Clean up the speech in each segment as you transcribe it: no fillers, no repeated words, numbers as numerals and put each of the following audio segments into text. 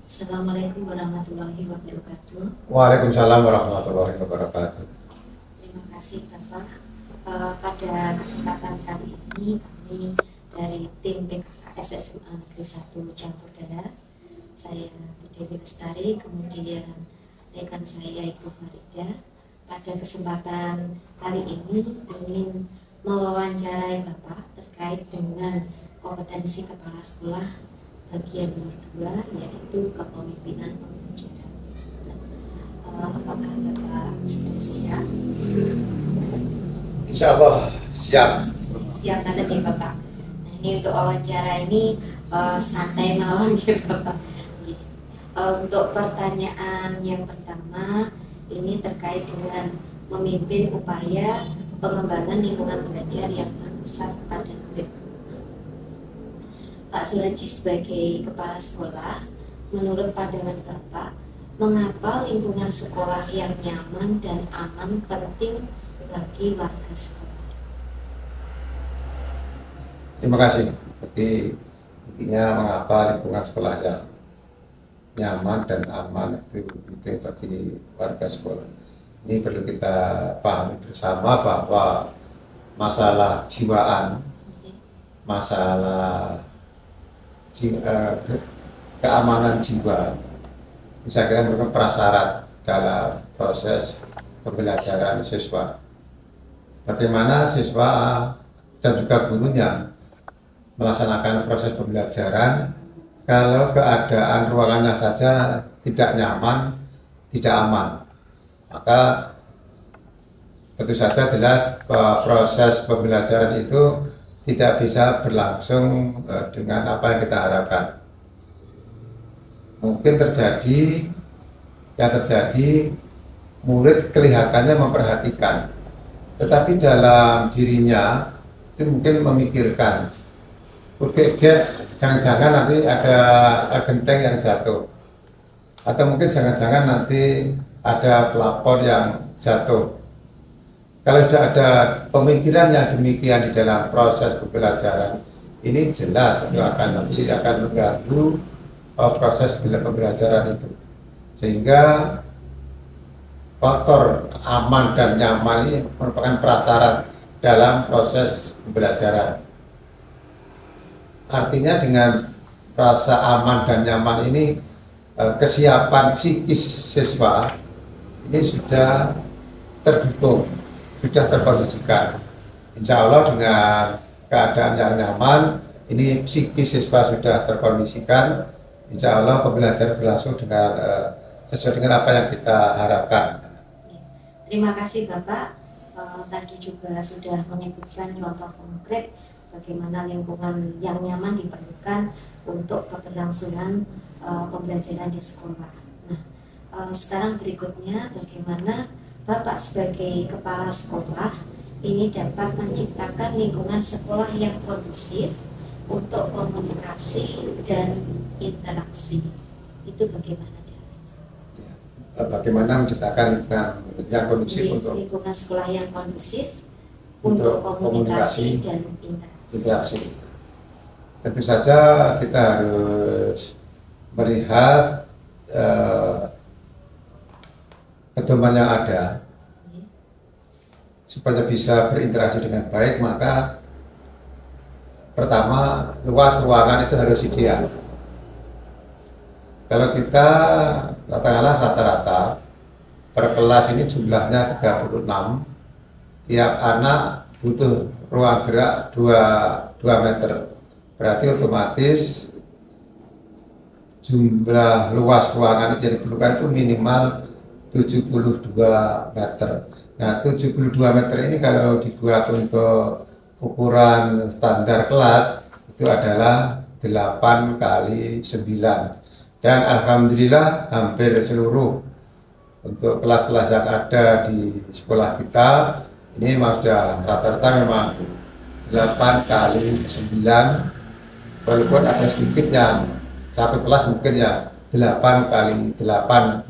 Assalamualaikum warahmatullahi wabarakatuh. Waalaikumsalam warahmatullahi wabarakatuh. Terima kasih Bapak. Pada kesempatan kali ini kami dari tim PKKS SMA Negeri 1 Campur Dara, saya Bu Dewi Lestari, kemudian rekan saya Ibu Farida. Pada kesempatan kali ini ingin mewawancarai Bapak terkait dengan kompetensi kepala sekolah bagian nomor 2, yaitu kepemimpinan pembelajaran. Apakah Bapak sudah siap? Insya Allah siap. Siap nanti nih Bapak. Nah, ini untuk wawancara ini santai malam ya Bapak. Untuk pertanyaan yang pertama ini terkait dengan memimpin upaya pengembangan lingkungan belajar yang berpusat pada murid. Pak Suraji sebagai kepala sekolah, menurut pandangan Bapak, mengapa lingkungan sekolah yang nyaman dan aman penting bagi warga sekolah? Terima kasih. Jadi intinya mengapa lingkungan sekolah yang nyaman dan aman itu penting bagi warga sekolah. Ini perlu kita pahami bersama bahwa masalah kejiwaan, masalah keamanan jiwa bisa kira merupakan prasyarat dalam proses pembelajaran siswa. Bagaimana siswa dan juga gurunya melaksanakan proses pembelajaran kalau keadaan ruangannya saja tidak nyaman, tidak aman, maka tentu saja jelas bahwa proses pembelajaran itu tidak bisa berlangsung dengan apa yang kita harapkan. Mungkin terjadi murid kelihatannya memperhatikan, tetapi dalam dirinya itu mungkin memikirkan, oke, jangan-jangan nanti ada genteng yang jatuh, atau mungkin jangan-jangan nanti ada pelapor yang jatuh. Kalau sudah ada pemikiran yang demikian di dalam proses pembelajaran, ini jelas itu akan mengganggu proses pembelajaran itu. Sehingga faktor aman dan nyaman ini merupakan prasyarat dalam proses pembelajaran. Artinya dengan rasa aman dan nyaman ini, kesiapan psikis siswa ini sudah terdukung, sudah terkondisikan. Insya Allah dengan keadaan yang nyaman, ini psikis siswa sudah terkondisikan. Insya Allah pembelajaran berlangsung dengan sesuai dengan apa yang kita harapkan. Terima kasih Bapak. Tadi juga sudah menyebutkan contoh konkret bagaimana lingkungan yang nyaman diperlukan untuk keberlangsungan pembelajaran di sekolah. Nah, sekarang berikutnya bagaimana Bapak sebagai kepala sekolah ini dapat menciptakan lingkungan sekolah yang kondusif untuk komunikasi dan interaksi. Itu bagaimana caranya? Bagaimana menciptakan lingkungan yang kondusif untuk lingkungan sekolah yang kondusif untuk komunikasi dan interaksi. Tentu saja kita harus melihat pedoman yang ada supaya bisa berinteraksi dengan baik. Maka pertama, luas ruangan itu harus ideal. Kalau kita katakanlah rata-rata per kelas ini jumlahnya 36, tiap anak butuh ruang gerak 2 meter, berarti otomatis jumlah luas ruangan itu yang diperlukan itu minimal 72 meter. Nah, 72 meter ini kalau dibuat untuk ukuran standar kelas itu adalah 8 kali 9. Dan alhamdulillah hampir seluruh untuk kelas-kelas yang ada di sekolah kita ini memang sudah rata-rata memang 8 kali 9, walaupun ada sedikit yang satu kelas mungkin ya 8 kali 8.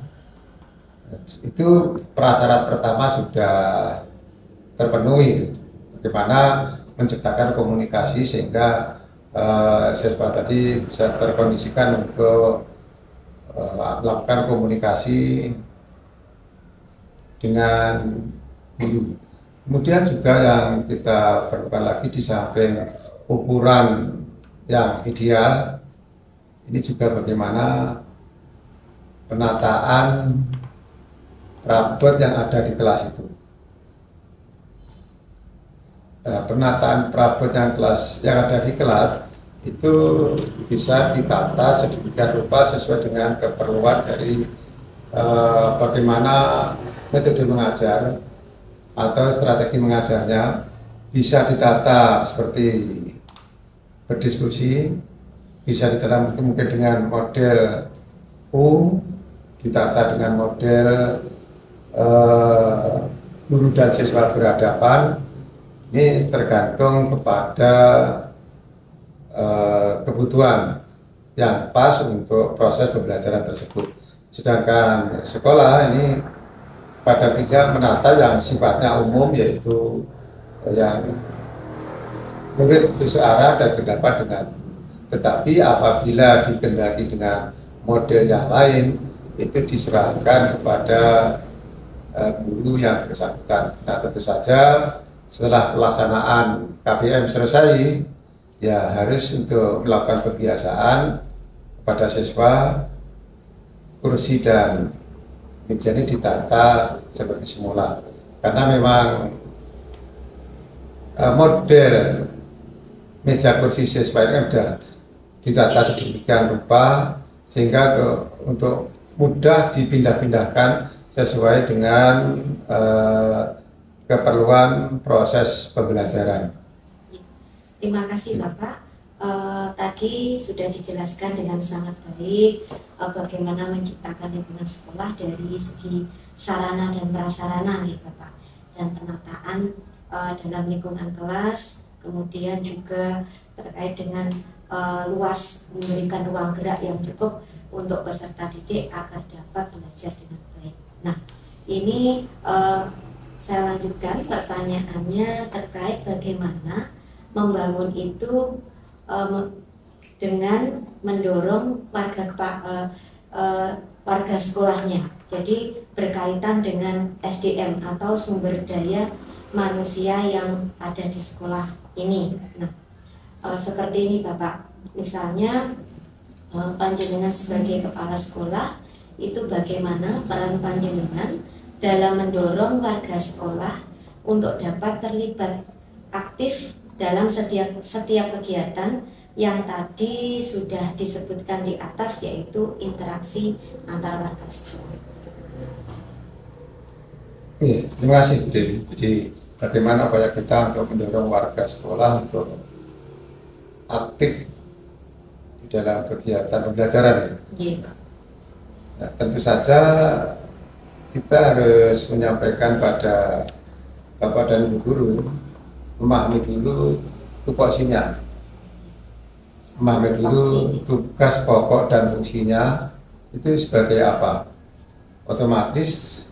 Itu prasyarat pertama sudah terpenuhi. Bagaimana menciptakan komunikasi sehingga siswa tadi bisa terkondisikan untuk melakukan komunikasi dengan guru. Kemudian juga yang kita perlukan lagi di samping ukuran yang ideal, ini juga bagaimana penataan perabot yang ada di kelas itu. Nah, penataan perabot yang ada di kelas itu bisa ditata sedemikian rupa sesuai dengan keperluan dari bagaimana metode mengajar atau strategi mengajarnya. Bisa ditata seperti berdiskusi, bisa ditata mungkin dengan model U, ditata dengan model guru dan siswa berhadapan. Ini tergantung kepada kebutuhan yang pas untuk proses pembelajaran tersebut. Sedangkan sekolah ini pada bisa menata yang sifatnya umum, yaitu yang murid itu searah dan berdapat dengan. Tetapi apabila dikehendaki dengan model yang lain, itu diserahkan kepada guru yang bersangkutan. Nah, tentu saja setelah pelaksanaan KBM selesai, ya harus untuk melakukan kebiasaan kepada siswa, kursi dan meja ini ditata seperti semula. Karena memang model meja kursi siswa ini kan sudah ditata sedemikian rupa sehingga untuk mudah dipindah-pindahkan sesuai dengan keperluan proses pembelajaran. Terima kasih Bapak. Tadi sudah dijelaskan dengan sangat baik bagaimana menciptakan lingkungan sekolah dari segi sarana dan prasarana, gitu Bapak, dan penataan dalam lingkungan kelas, kemudian juga terkait dengan luas, memberikan ruang gerak yang cukup untuk peserta didik agar dapat belajar dengan baik. Nah, ini saya lanjutkan pertanyaannya terkait bagaimana membangun itu dengan mendorong warga sekolahnya. Jadi berkaitan dengan SDM atau sumber daya manusia yang ada di sekolah ini. Nah, seperti ini Bapak, misalnya panjenengan sebagai kepala sekolah itu bagaimana peran panjenengan dalam mendorong warga sekolah untuk dapat terlibat aktif dalam setiap kegiatan yang tadi sudah disebutkan di atas, yaitu interaksi antar warga sekolah. Terima kasih. Jadi bagaimana upaya kita untuk mendorong warga sekolah untuk aktif di dalam kegiatan pembelajaran. Nah, tentu saja kita harus menyampaikan pada Bapak dan Ibu guru, memahami dulu tupoksinya, memahami dulu tugas pokok dan fungsinya itu sebagai apa. Otomatis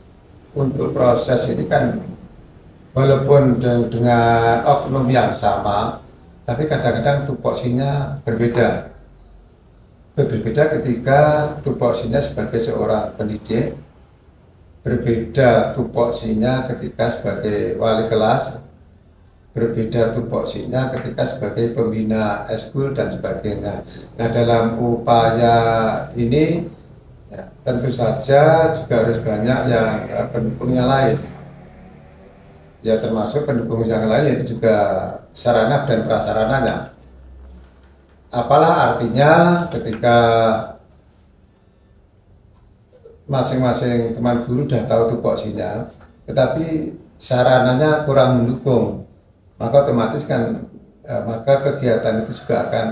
untuk proses ini kan walaupun dengan oknum yang sama, tapi kadang-kadang tupoksinya berbeda. Berbeda ketika tupoksinya sebagai seorang pendidik, berbeda tupoksinya ketika sebagai wali kelas, berbeda tupoksinya ketika sebagai pembina eskul dan sebagainya. Nah, dalam upaya ini ya, tentu saja juga harus banyak yang pendukungnya lain. Ya, termasuk pendukung yang lain yaitu juga sarana dan prasarananya. Apalah artinya ketika masing-masing teman guru sudah tahu tupoksinya, tetapi sarananya kurang mendukung, maka otomatis kan maka kegiatan itu juga akan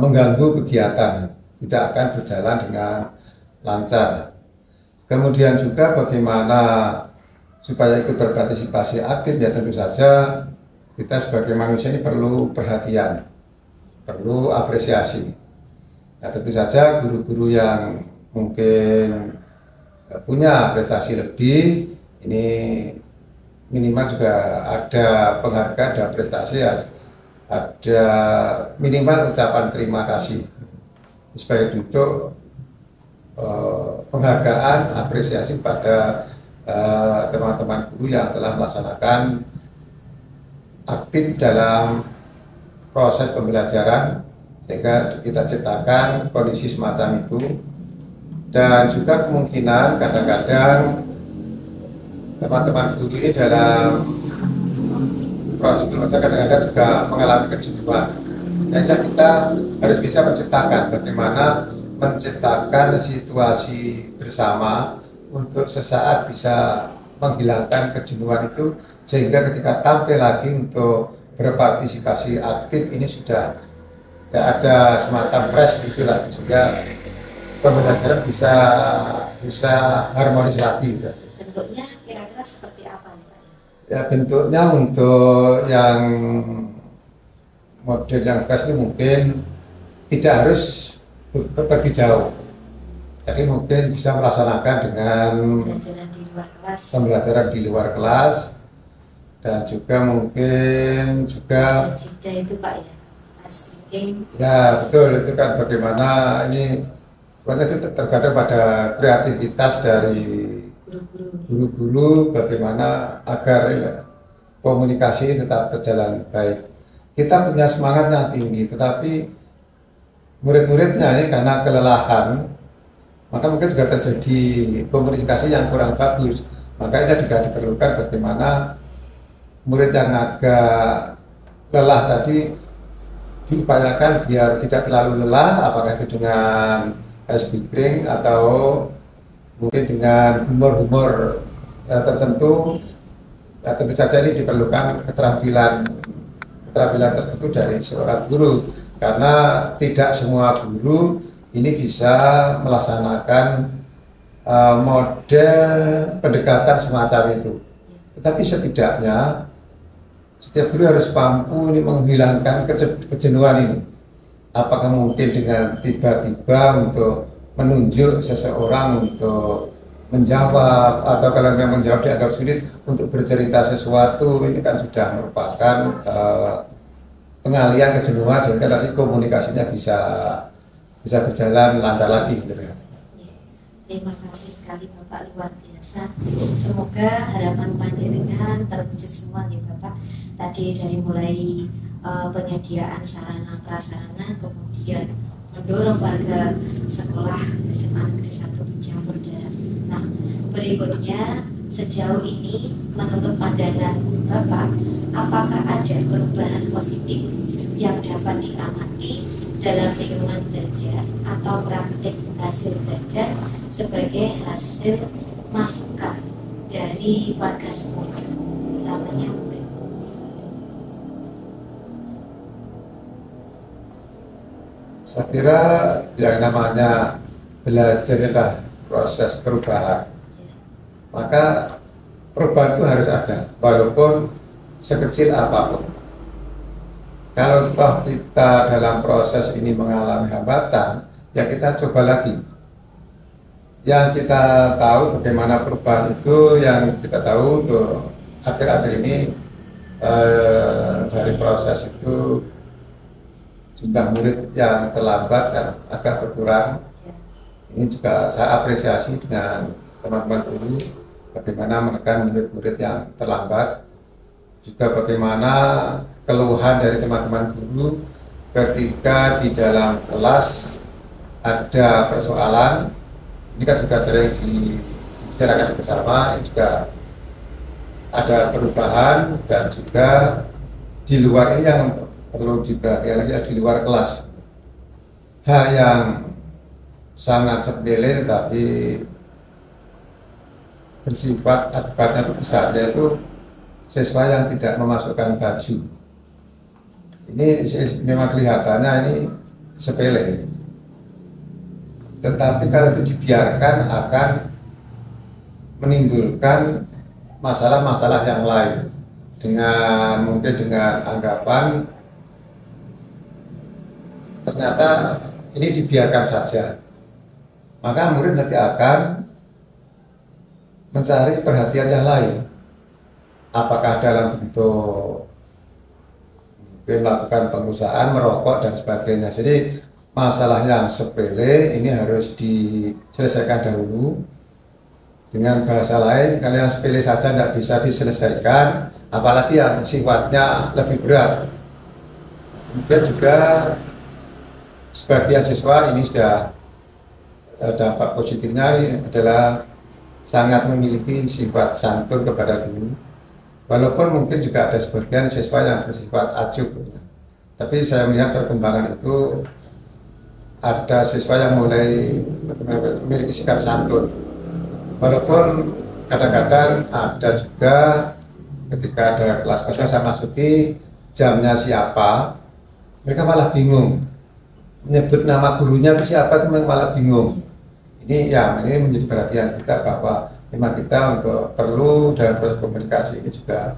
mengganggu kegiatan, tidak akan berjalan dengan lancar. Kemudian juga bagaimana supaya ikut berpartisipasi aktif, ya tentu saja kita sebagai manusia ini perlu perhatian, perlu apresiasi. Nah, tentu saja guru-guru yang mungkin punya prestasi lebih, ini minimal juga ada penghargaan, ada prestasi, ada minimal ucapan terima kasih sebagai bentuk penghargaan, apresiasi pada teman-teman guru yang telah melaksanakan aktif dalam proses pembelajaran sehingga kita ciptakan kondisi semacam itu. Dan juga kemungkinan kadang-kadang teman-teman guru ini dalam proses belajar kadang-kadang juga mengalami kejenuhan. Sehingga kita harus bisa menciptakan bagaimana menciptakan situasi bersama untuk sesaat bisa menghilangkan kejenuhan itu, sehingga ketika tampil lagi untuk berpartisipasi aktif ini sudah tidak ada semacam fresh gitulah, sehingga pembelajaran bisa harmonis lagi. Bentuknya kira-kira seperti apa nih Pak? Ya, bentuknya untuk yang model yang fresh itu mungkin tidak harus pergi jauh. Jadi mungkin bisa melaksanakan dengan pembelajaran di luar kelas dan juga mungkin juga jeda itu Pak ya, ya betul, itu kan bagaimana ini itu tergantung pada kreativitas dari guru-guru bagaimana agar komunikasi tetap berjalan baik. Kita punya semangat yang tinggi, tetapi murid-muridnya ini karena kelelahan, maka mungkin juga terjadi komunikasi yang kurang bagus. Maka ini juga diperlukan bagaimana murid yang agak lelah tadi diupayakan biar tidak terlalu lelah, apakah itu dengan ice breathing atau mungkin dengan humor-humor tertentu. Ya, tentu saja ini diperlukan keterampilan tertentu dari seorang guru, karena tidak semua guru ini bisa melaksanakan model pendekatan semacam itu. Tetapi setidaknya setiap guru harus mampu ini menghilangkan kejenuhan ini. Apakah mungkin dengan tiba-tiba untuk menunjuk seseorang untuk menjawab, atau kalau yang menjawab dianggap sulit untuk bercerita sesuatu, ini kan sudah merupakan pengalihan kejenuhan, sehingga nanti komunikasinya bisa berjalan lancar lagi gitu ya. Terima kasih sekali Bapak, luar biasa. Semoga harapan panjenengan terwujud semua nih Bapak. Tadi dari mulai penyediaan sarana prasarana, kemudian mendorong warga sekolah SMA Negeri 1 Campur Darat. Nah, berikutnya sejauh ini menurut pandangan Bapak, apakah ada perubahan positif yang dapat diamati dalam lingkungan belajar atau praktik hasil belajar sebagai hasil masukan dari warga sekolah, utamanya murid? Saya kira yang namanya belajar adalah proses perubahan. Maka perubahan itu harus ada, walaupun sekecil apapun. Kalau toh kita dalam proses ini mengalami hambatan, ya kita coba lagi. Yang kita tahu bagaimana perubahan itu, yang kita tahu tuh akhir-akhir ini dari proses itu jumlah murid yang terlambat kan agak berkurang. Ini juga saya apresiasi dengan teman-teman guru bagaimana menekan murid-murid yang terlambat, juga bagaimana keluhan dari teman-teman guru ketika di dalam kelas ada persoalan. Ini kan juga sering dibicarakan bersama, ini juga ada perubahan. Dan juga di luar ini yang perlu diperhatikan lagi, di luar kelas hal yang sangat sepele tapi bersifat akibatnya itu besar, yaitu siswa yang tidak memasukkan baju. Ini memang kelihatannya ini sepele, tetapi kalau itu dibiarkan akan menimbulkan masalah-masalah yang lain, mungkin dengan anggapan ternyata ini dibiarkan saja, maka murid nanti akan mencari perhatian yang lain, apakah dalam bentuk mungkin melakukan pengusahaan, merokok dan sebagainya. Jadi masalah yang sepele ini harus diselesaikan dahulu. Dengan bahasa lain, kalau yang sepele saja tidak bisa diselesaikan, apalagi yang sifatnya lebih berat. Kemudian juga sebagian siswa ini sudah dampak positifnya ini adalah sangat memiliki sifat santun kepada guru. Walaupun mungkin juga ada sebagian siswa yang bersifat acuh. Tapi saya melihat perkembangan itu ada siswa yang mulai memiliki sikap santun. Walaupun kadang-kadang ada juga ketika ada kelas kosong saya masuki jamnya siapa, mereka malah bingung. Menyebut nama gurunya itu siapa itu malah bingung. Ini menjadi perhatian kita bahwa memang kita untuk perlu dalam proses komunikasi ini juga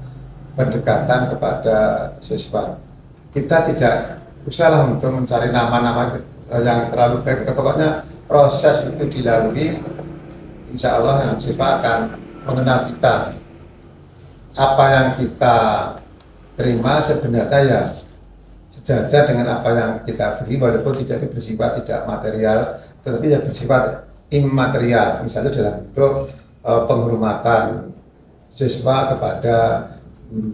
pendekatan kepada siswa. Kita tidak usahlah untuk mencari nama-nama yang terlalu baik. Pokoknya proses itu dilalui, insya Allah yang siswa akan mengenal kita. Apa yang kita terima sebenarnya ya sejajar dengan apa yang kita beri, walaupun tidak bersifat tidak material, tetapi ya bersifat imaterial. Misalnya dalam bentuk penghormatan siswa kepada guru.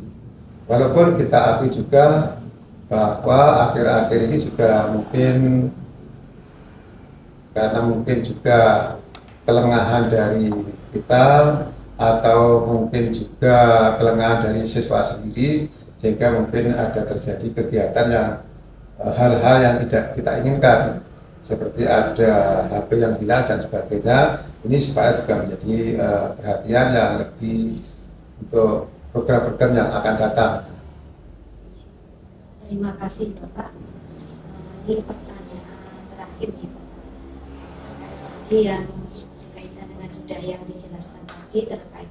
Walaupun kita akui juga bahwa akhir-akhir ini juga mungkin karena mungkin juga kelengahan dari kita atau mungkin juga kelengahan dari siswa sendiri, sehingga mungkin ada terjadi kegiatan yang hal-hal yang tidak kita inginkan, seperti ada HP yang hilang dan sebagainya. Ini supaya juga menjadi perhatian yang lebih untuk program-program yang akan datang. Terima kasih Bapak. Ini pertanyaan terakhir nih Pak. Tadi yang berkaitan dengan sudah yang dijelaskan tadi terkait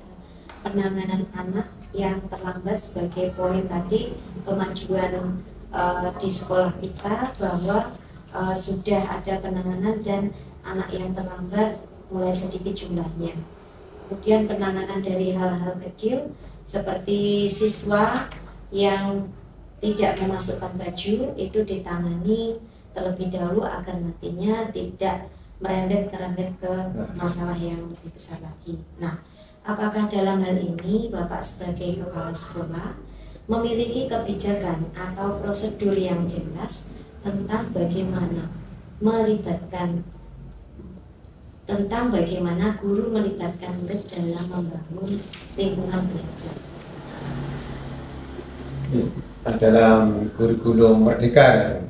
penanganan anak yang terlambat sebagai poin tadi kemajuan di sekolah kita, bahwa sudah ada penanganan dan anak yang terlambat mulai sedikit jumlahnya. Kemudian penanganan dari hal-hal kecil seperti siswa yang tidak memasukkan baju itu ditangani terlebih dahulu agar nantinya tidak merembet ke masalah yang lebih besar lagi. Nah, apakah dalam hal ini Bapak sebagai kepala sekolah memiliki kebijakan atau prosedur yang jelas tentang bagaimana guru melibatkan murid dalam membangun lingkungan belajar? Dalam kurikulum Merdeka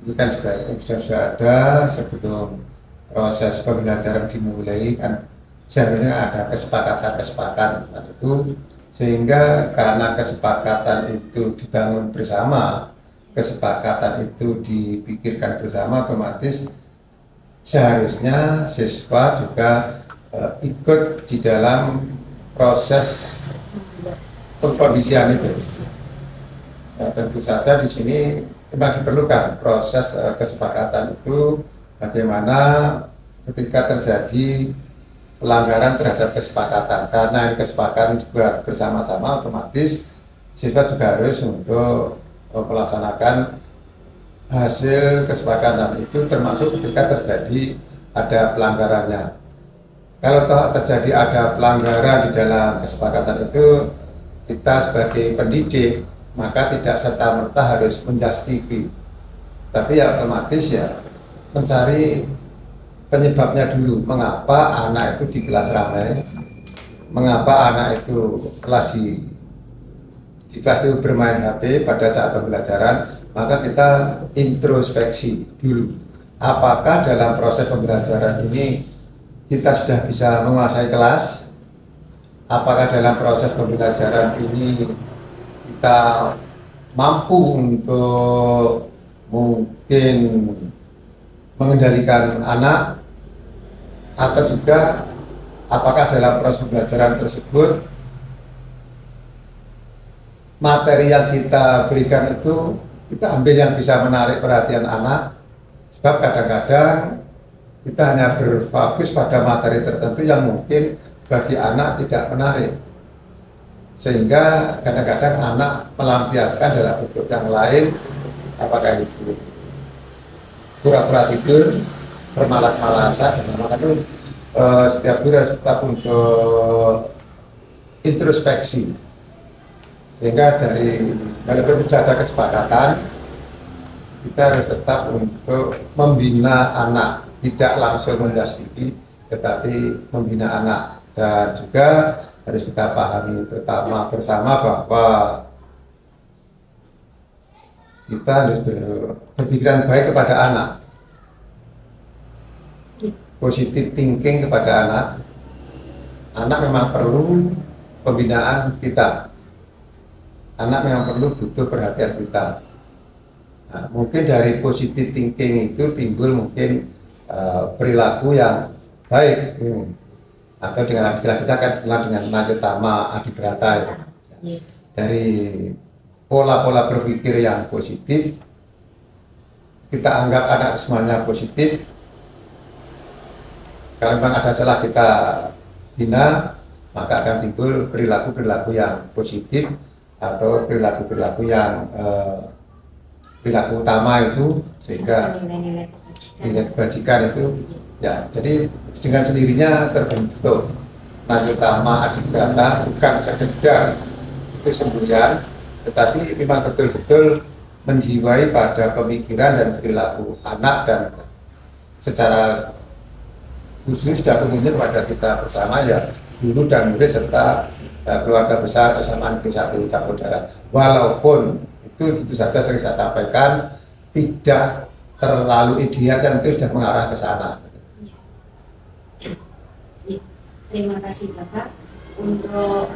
ini kan sudah ada sebelum proses pembelajaran dimulai, kan seharusnya ada kesepakatan itu, sehingga karena kesepakatan itu dibangun bersama, kesepakatan itu dipikirkan bersama, otomatis seharusnya siswa juga ikut di dalam proses pengkondisian itu. Nah, tentu saja di sini memang diperlukan proses kesepakatan itu, bagaimana ketika terjadi pelanggaran terhadap kesepakatan, karena kesepakatan juga bersama-sama, otomatis siswa juga harus untuk melaksanakan hasil kesepakatan itu, termasuk ketika terjadi ada pelanggarannya. Kalau terjadi ada pelanggaran di dalam kesepakatan itu, kita sebagai pendidik maka tidak serta-merta harus menjustisi, tapi ya otomatis ya mencari penyebabnya dulu. Mengapa anak itu di kelas ramai, mengapa anak itu telah di kelas itu bermain HP pada saat pembelajaran, maka kita introspeksi dulu. Apakah dalam proses pembelajaran ini kita sudah bisa menguasai kelas? Apakah dalam proses pembelajaran ini kita mampu untuk mungkin mengendalikan anak, atau juga apakah dalam proses pembelajaran tersebut materi yang kita berikan itu kita ambil yang bisa menarik perhatian anak. Sebab kadang-kadang kita hanya berfokus pada materi tertentu yang mungkin bagi anak tidak menarik, sehingga kadang-kadang anak melampiaskan dalam bentuk yang lain. Apakah itu pura-pura tidur, bermalas-malasan, dan maka itu setiap guru harus tetap untuk introspeksi, sehingga dari walaupun sudah ada kesepakatan, kita harus tetap untuk membina anak, tidak langsung menjastiki, tetapi membina anak. Dan juga harus kita pahami pertama bersama bahwa kita harus berpikiran baik kepada anak, positive thinking kepada anak. Anak memang perlu pembinaan kita, anak memang perlu butuh perhatian kita. Nah, mungkin dari positive thinking itu timbul mungkin perilaku yang baik, atau dengan istilah kita kan sebenarnya dengan Nayotama Adibrata itu. Dari pola-pola berpikir yang positif, kita anggap anak semuanya positif. Kalau memang ada salah kita bina, maka akan timbul perilaku-perilaku yang positif atau perilaku-perilaku yang perilaku utama itu, sehingga nilai kebajikan itu ya, jadi dengan sendirinya terbentuk Nayotama Adibrata bukan sekedar itu sendirian, tetapi memang betul-betul menjiwai pada pemikiran dan perilaku anak, dan secara khusus dan umumnya pada kita bersama ya guru dan murid serta keluarga besar SMA Negeri 1 Campur Darat. Walaupun itu tentu saja sering saya sampaikan tidak terlalu ideal, dan itu sudah mengarah ke sana. Terima kasih Bapak untuk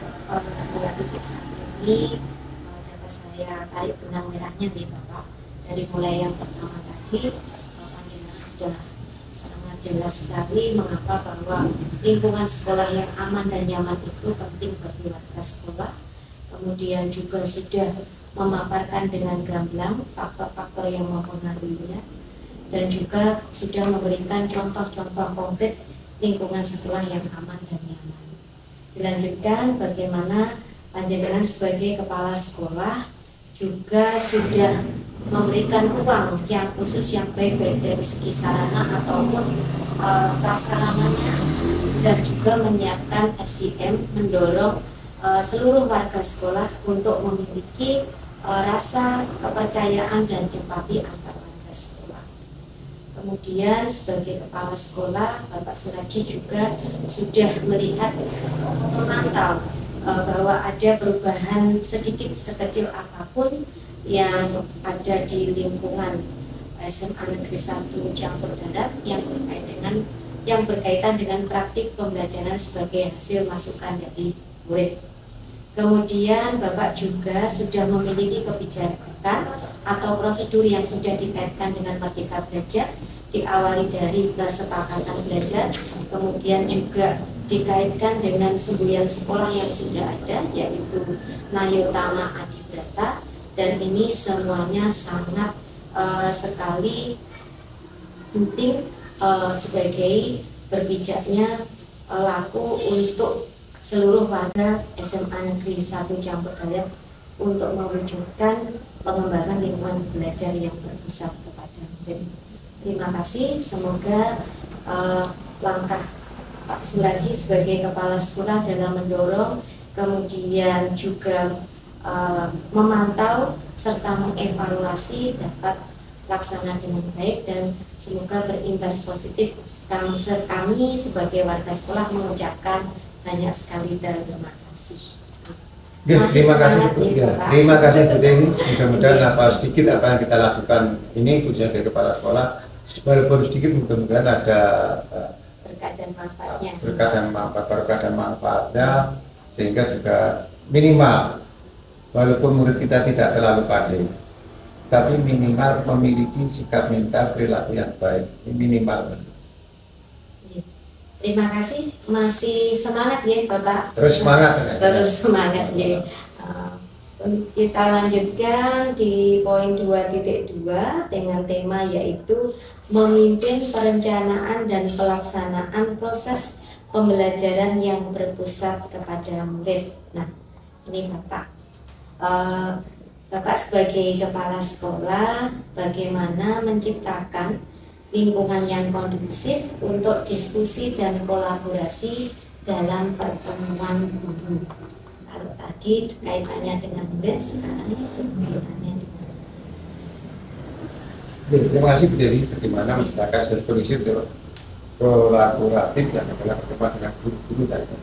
titik saat ini. Dapat saya tarik benang merahnya nih Bapak, dari mulai yang pertama tadi panjenengan sudah sangat jelas sekali mengapa bahwa lingkungan sekolah yang aman dan nyaman itu penting bagi warga sekolah. Kemudian juga sudah memaparkan dengan gamblang faktor-faktor yang mempengaruhinya, dan juga sudah memberikan contoh-contoh konkret lingkungan sekolah yang aman dan nyaman. Dilanjutkan bagaimana panjenengan sebagai kepala sekolah juga sudah memberikan ruang yang khusus yang baik-baik dari segi sarana ataupun prasarananya, dan juga menyiapkan SDM, mendorong seluruh warga sekolah untuk memiliki rasa kepercayaan dan empati antar warga sekolah. Kemudian sebagai kepala sekolah, Bapak Suraji juga sudah melihat, memantau bahwa ada perubahan sedikit sekecil apapun yang ada di lingkungan SMA Negeri 1 Campur Darat yang berkaitan dengan praktik pembelajaran sebagai hasil masukan dari murid. Kemudian Bapak juga sudah memiliki kebijakan atau prosedur yang sudah dikaitkan dengan Merdeka Belajar, diawali dari kesepakatan belajar, kemudian juga dikaitkan dengan semboyan sekolah yang sudah ada, yaitu Nayotama Adibrata, dan ini semuanya sangat sekali penting sebagai berbijaknya laku untuk seluruh warga SMA Negeri 1 Campur Darat untuk mewujudkan pengembangan lingkungan belajar yang berpusat kepada murid. Terima kasih, semoga langkah Pak Suraji sebagai kepala sekolah dalam mendorong, kemudian juga memantau serta mengevaluasi dapat laksana dengan baik, dan semoga berimbas positif. Kami sebagai warga sekolah mengucapkan banyak sekali terima kasih. Ya, terima kasih Bu. Ya, terima kasih Bu Dewi. Mudah-mudahan apa sedikit apa yang kita lakukan ini khususnya dari kepala sekolah, walaupun sedikit, mudah-mudahan ada berkah dan manfaatnya. Berkah dan manfaatnya, sehingga juga minimal walaupun murid kita tidak terlalu pandai, tapi minimal memiliki sikap mental perilaku yang baik, minimal. Terima kasih, masih semangat ya Bapak. Terus semangat. Terus semangat ya. Kita lanjutkan di poin 2.2 dengan tema yaitu memimpin perencanaan dan pelaksanaan proses pembelajaran yang berpusat kepada murid. Nah, ini Bapak, Bapak sebagai kepala sekolah, bagaimana menciptakan lingkungan yang kondusif untuk diskusi dan kolaborasi dalam pertemuan guru. Kalau tadi kaitannya dengan murid, sekarang itu kaitannya dengan. Terima kasih Bu Dewi. Bagaimana menciptakan kondisi kolaboratif dan adalah pertemuan dengan guru-guru tadi.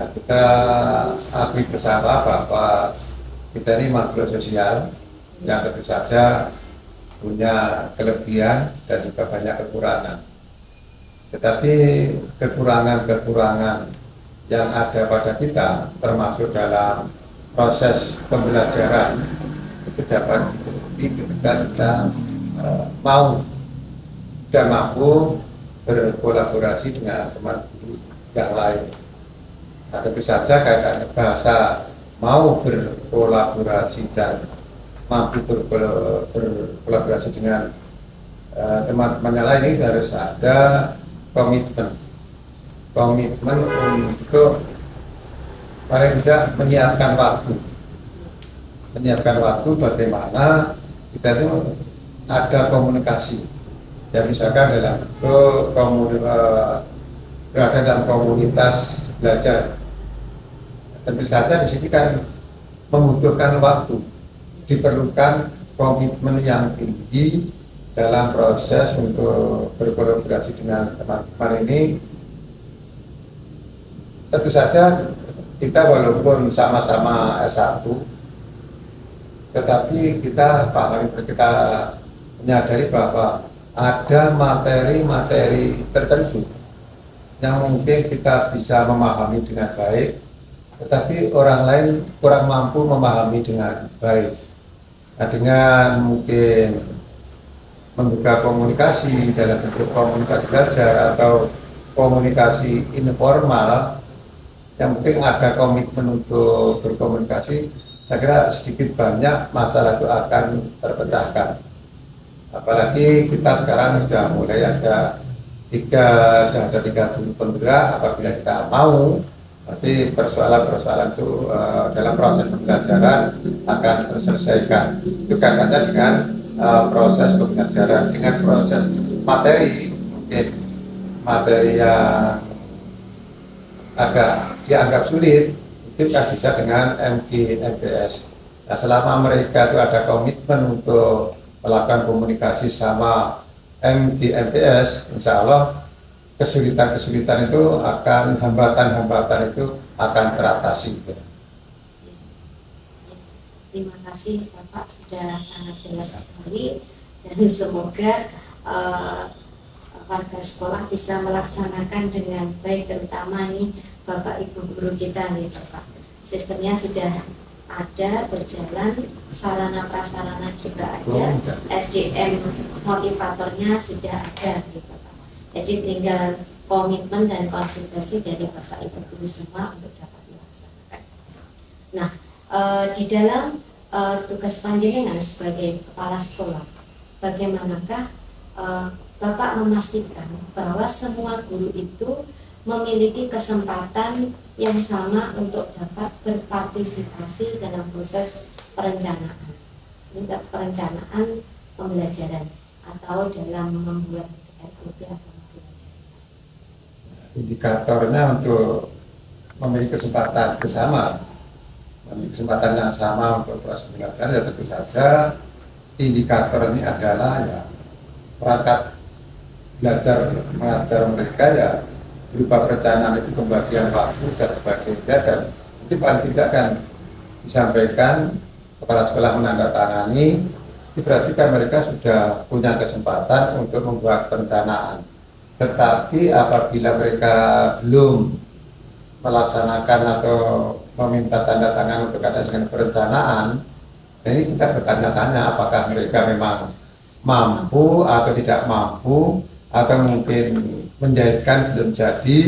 Nah, kita akui bersama bahwa kita ini makhluk sosial yang tentu saja punya kelebihan dan juga banyak kekurangan. Tetapi kekurangan-kekurangan yang ada pada kita, termasuk dalam proses pembelajaran, itu dapat ditutupi ketika kita mau dan mampu berkolaborasi dengan teman guru yang lain. Nah, tentu saja kaitannya bahasa mau berkolaborasi dan mampu berkolaborasi dengan teman-teman yang lain ini harus ada komitmen untuk paling tidak menyiapkan waktu bagaimana kita itu ada komunikasi ya, misalkan dalam bentuk berada dalam komunitas belajar. Tentu saja di sini kan membutuhkan waktu, diperlukan komitmen yang tinggi dalam proses untuk berkolaborasi dengan teman-teman ini. Tentu saja kita walaupun sama-sama S1, tetapi kita menyadari bahwa ada materi-materi tertentu yang mungkin kita bisa memahami dengan baik, tetapi orang lain kurang mampu memahami dengan baik. Nah, dengan mungkin membuka komunikasi dalam bentuk komunikasi belajar atau komunikasi informal yang penting ada komitmen untuk berkomunikasi, saya kira sedikit banyak masalah itu akan terpecahkan. Apalagi kita sekarang sudah mulai ada tiga guru penggerak. Apabila kita mau, berarti persoalan-persoalan itu dalam proses pembelajaran akan terselesaikan. Itu kaitannya dengan proses pembelajaran, dengan proses materi, mungkin materi yang agak dianggap sulit itu kan bisa dengan MG MPS. Nah, selama mereka itu ada komitmen untuk melakukan komunikasi sama MG MPS, insya Allah kesulitan-kesulitan itu akan, hambatan-hambatan itu akan teratasi. Terima kasih Bapak, sudah sangat jelas sekali, dan semoga warga sekolah bisa melaksanakan dengan baik, terutama nih Bapak Ibu guru kita nih Bapak. Sistemnya sudah ada, berjalan, sarana prasarana juga ada, SDM motivatornya sudah ada nih Bapak. Jadi tinggal komitmen dan konsistensi dari Bapak Ibu guru semua untuk dapat dilaksanakan. Nah, di dalam tugas panjenengan sebagai kepala sekolah, bagaimanakah Bapak memastikan bahwa semua guru itu memiliki kesempatan yang sama untuk dapat berpartisipasi dalam proses perencanaan pembelajaran atau dalam membuat RPP atau pembelajaran? Indikatornya untuk memiliki kesempatan bersama, memiliki kesempatan yang sama untuk proses pembelajaran, ya tentu saja indikatornya adalah ya perangkat belajar mengajar mereka ya berupa perencanaan itu, pembagian waktu dan sebagainya, dan itu paling tidak kan disampaikan kepala sekolah menandatangani, itu berarti kan mereka sudah punya kesempatan untuk membuat perencanaan. Tetapi apabila mereka belum melaksanakan atau meminta tanda tangan untuk kata dengan perencanaan, ini kita bertanya-tanya apakah mereka memang mampu atau tidak mampu, atau mungkin menjahitkan belum jadi.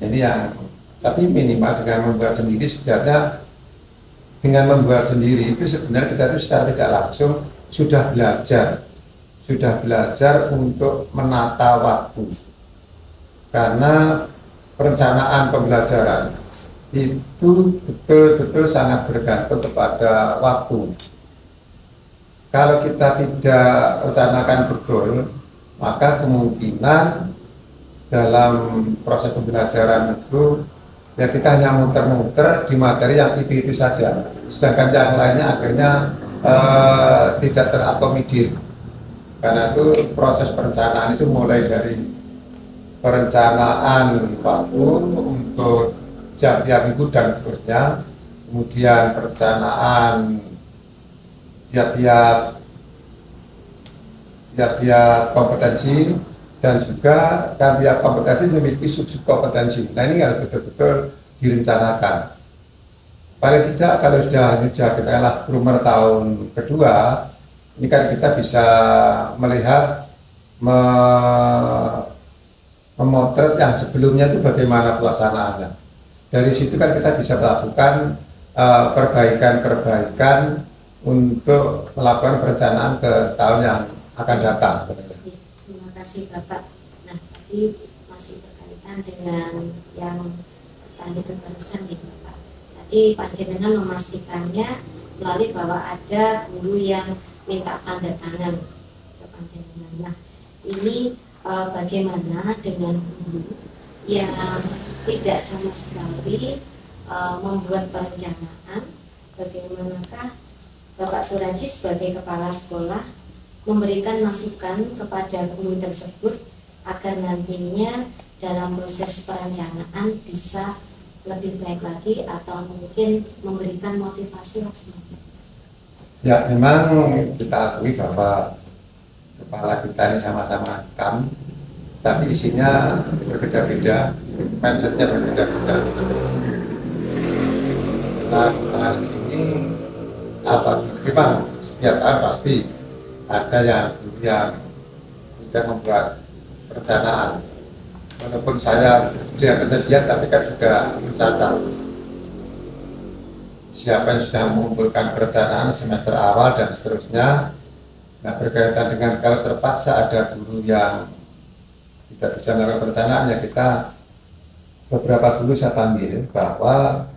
Ini yang, tapi minimal dengan membuat sendiri, sebenarnya dengan membuat sendiri itu sebenarnya kita itu secara tidak langsung sudah belajar untuk menata waktu, karena perencanaan pembelajaran itu betul-betul sangat bergantung kepada waktu. kalau kita tidak rencanakan betul, maka kemungkinan dalam proses pembelajaran itu ya kita hanya muter-muter di materi yang itu saja, sedangkan yang lainnya akhirnya tidak terakomodir. Karena itu proses perencanaan itu mulai dari perencanaan waktu untuk jam tiap minggu dan seterusnya, kemudian perencanaan tiap-tiap kompetensi, dan juga tiap kompetensi memiliki sub-sub kompetensi. Nah, ini harus betul-betul direncanakan. Paling tidak kalau sudah katakanlah Brumer tahun kedua, ini kan kita bisa melihat memotret yang sebelumnya itu bagaimana pelaksanaannya. Dari situ kan kita bisa melakukan perbaikan untuk melakukan perencanaan ke tahun yang akan datang. Terima kasih Bapak. Nah, tadi masih berkaitan dengan yang pertanyaan barusan nih Bapak. Tadi panjenengan memastikannya melalui bahwa ada guru yang minta tanda tangan ke panjenengan. Nah, ini bagaimana dengan guru yang tidak sama sekali membuat perencanaan? Bagaimanakah Bapak Suraji sebagai kepala sekolah memberikan masukan kepada guru tersebut agar nantinya dalam proses perencanaan bisa lebih baik lagi atau mungkin memberikan motivasi semacam? Ya, memang kita akui bahwa kepala kita ini sama-sama hitam, tapi isinya berbeda-beda, mindsetnya berbeda-beda. Nah, hal ini memang setiap tahun pasti ada yang tidak membuat perencanaan. Walaupun saya lihat kejadian, tapi kan juga mencatat siapa yang sudah mengumpulkan perencanaan semester awal dan seterusnya. Nah, berkaitan dengan kalau terpaksa ada guru yang tidak bisa melakukan perencanaan, ya kita beberapa guru saya panggil bahwa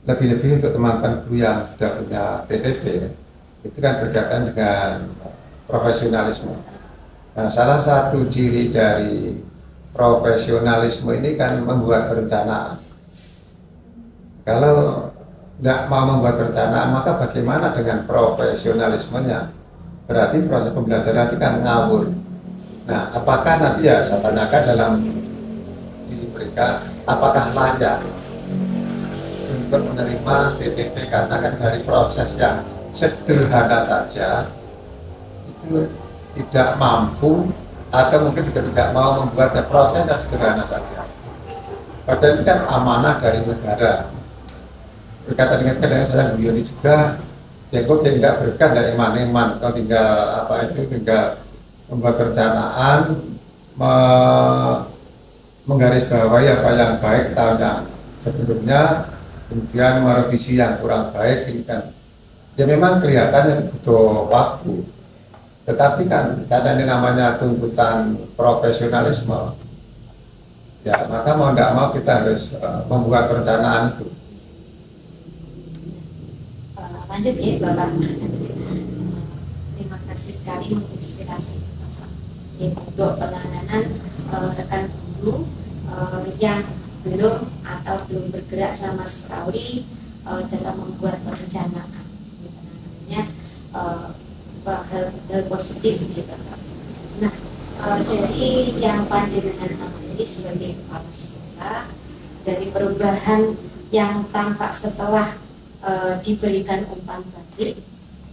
lebih-lebih untuk teman-teman guru yang sudah punya TPP, itu kan berkaitan dengan profesionalisme. Nah, salah satu ciri dari profesionalisme ini kan membuat perencanaan. Kalau tidak mau membuat perencanaan, maka bagaimana dengan profesionalismenya? Berarti proses pembelajaran nanti kan ngawur. Nah, apakah nanti ya saya tanyakan dalam diri mereka, apakah layak untuk menerima TPP, karena kan dari proses yang sederhana saja itu tidak mampu atau mungkin juga tidak mau membuat proses yang sederhana saja. Padahal itu kan amanah dari negara. Berkata dengan saya Bu Yoni juga, ya kok tidak berkat dari iman-iman, kalau tinggal tinggal membuat perencanaan, menggarisbawahi apa yang baik tahun yang sebelumnya, kemudian merevisi yang kurang baik. Ini kan ya memang kelihatannya butuh waktu, tetapi kan karena ini namanya tuntutan profesionalisme, ya maka mau tidak mau kita harus membuat perencanaan itu. Lanjut ya Bapak. Terima kasih sekali menginspirasi Bapak untuk penanganan rekan guru yang belum atau belum bergerak sama sekali dalam membuat perencanaan. Penanganannya hal positif gitu. Nah, dari yang panjenengan alami sebagai kepala sekolah, dari perubahan yang tampak setelah diberikan umpan balik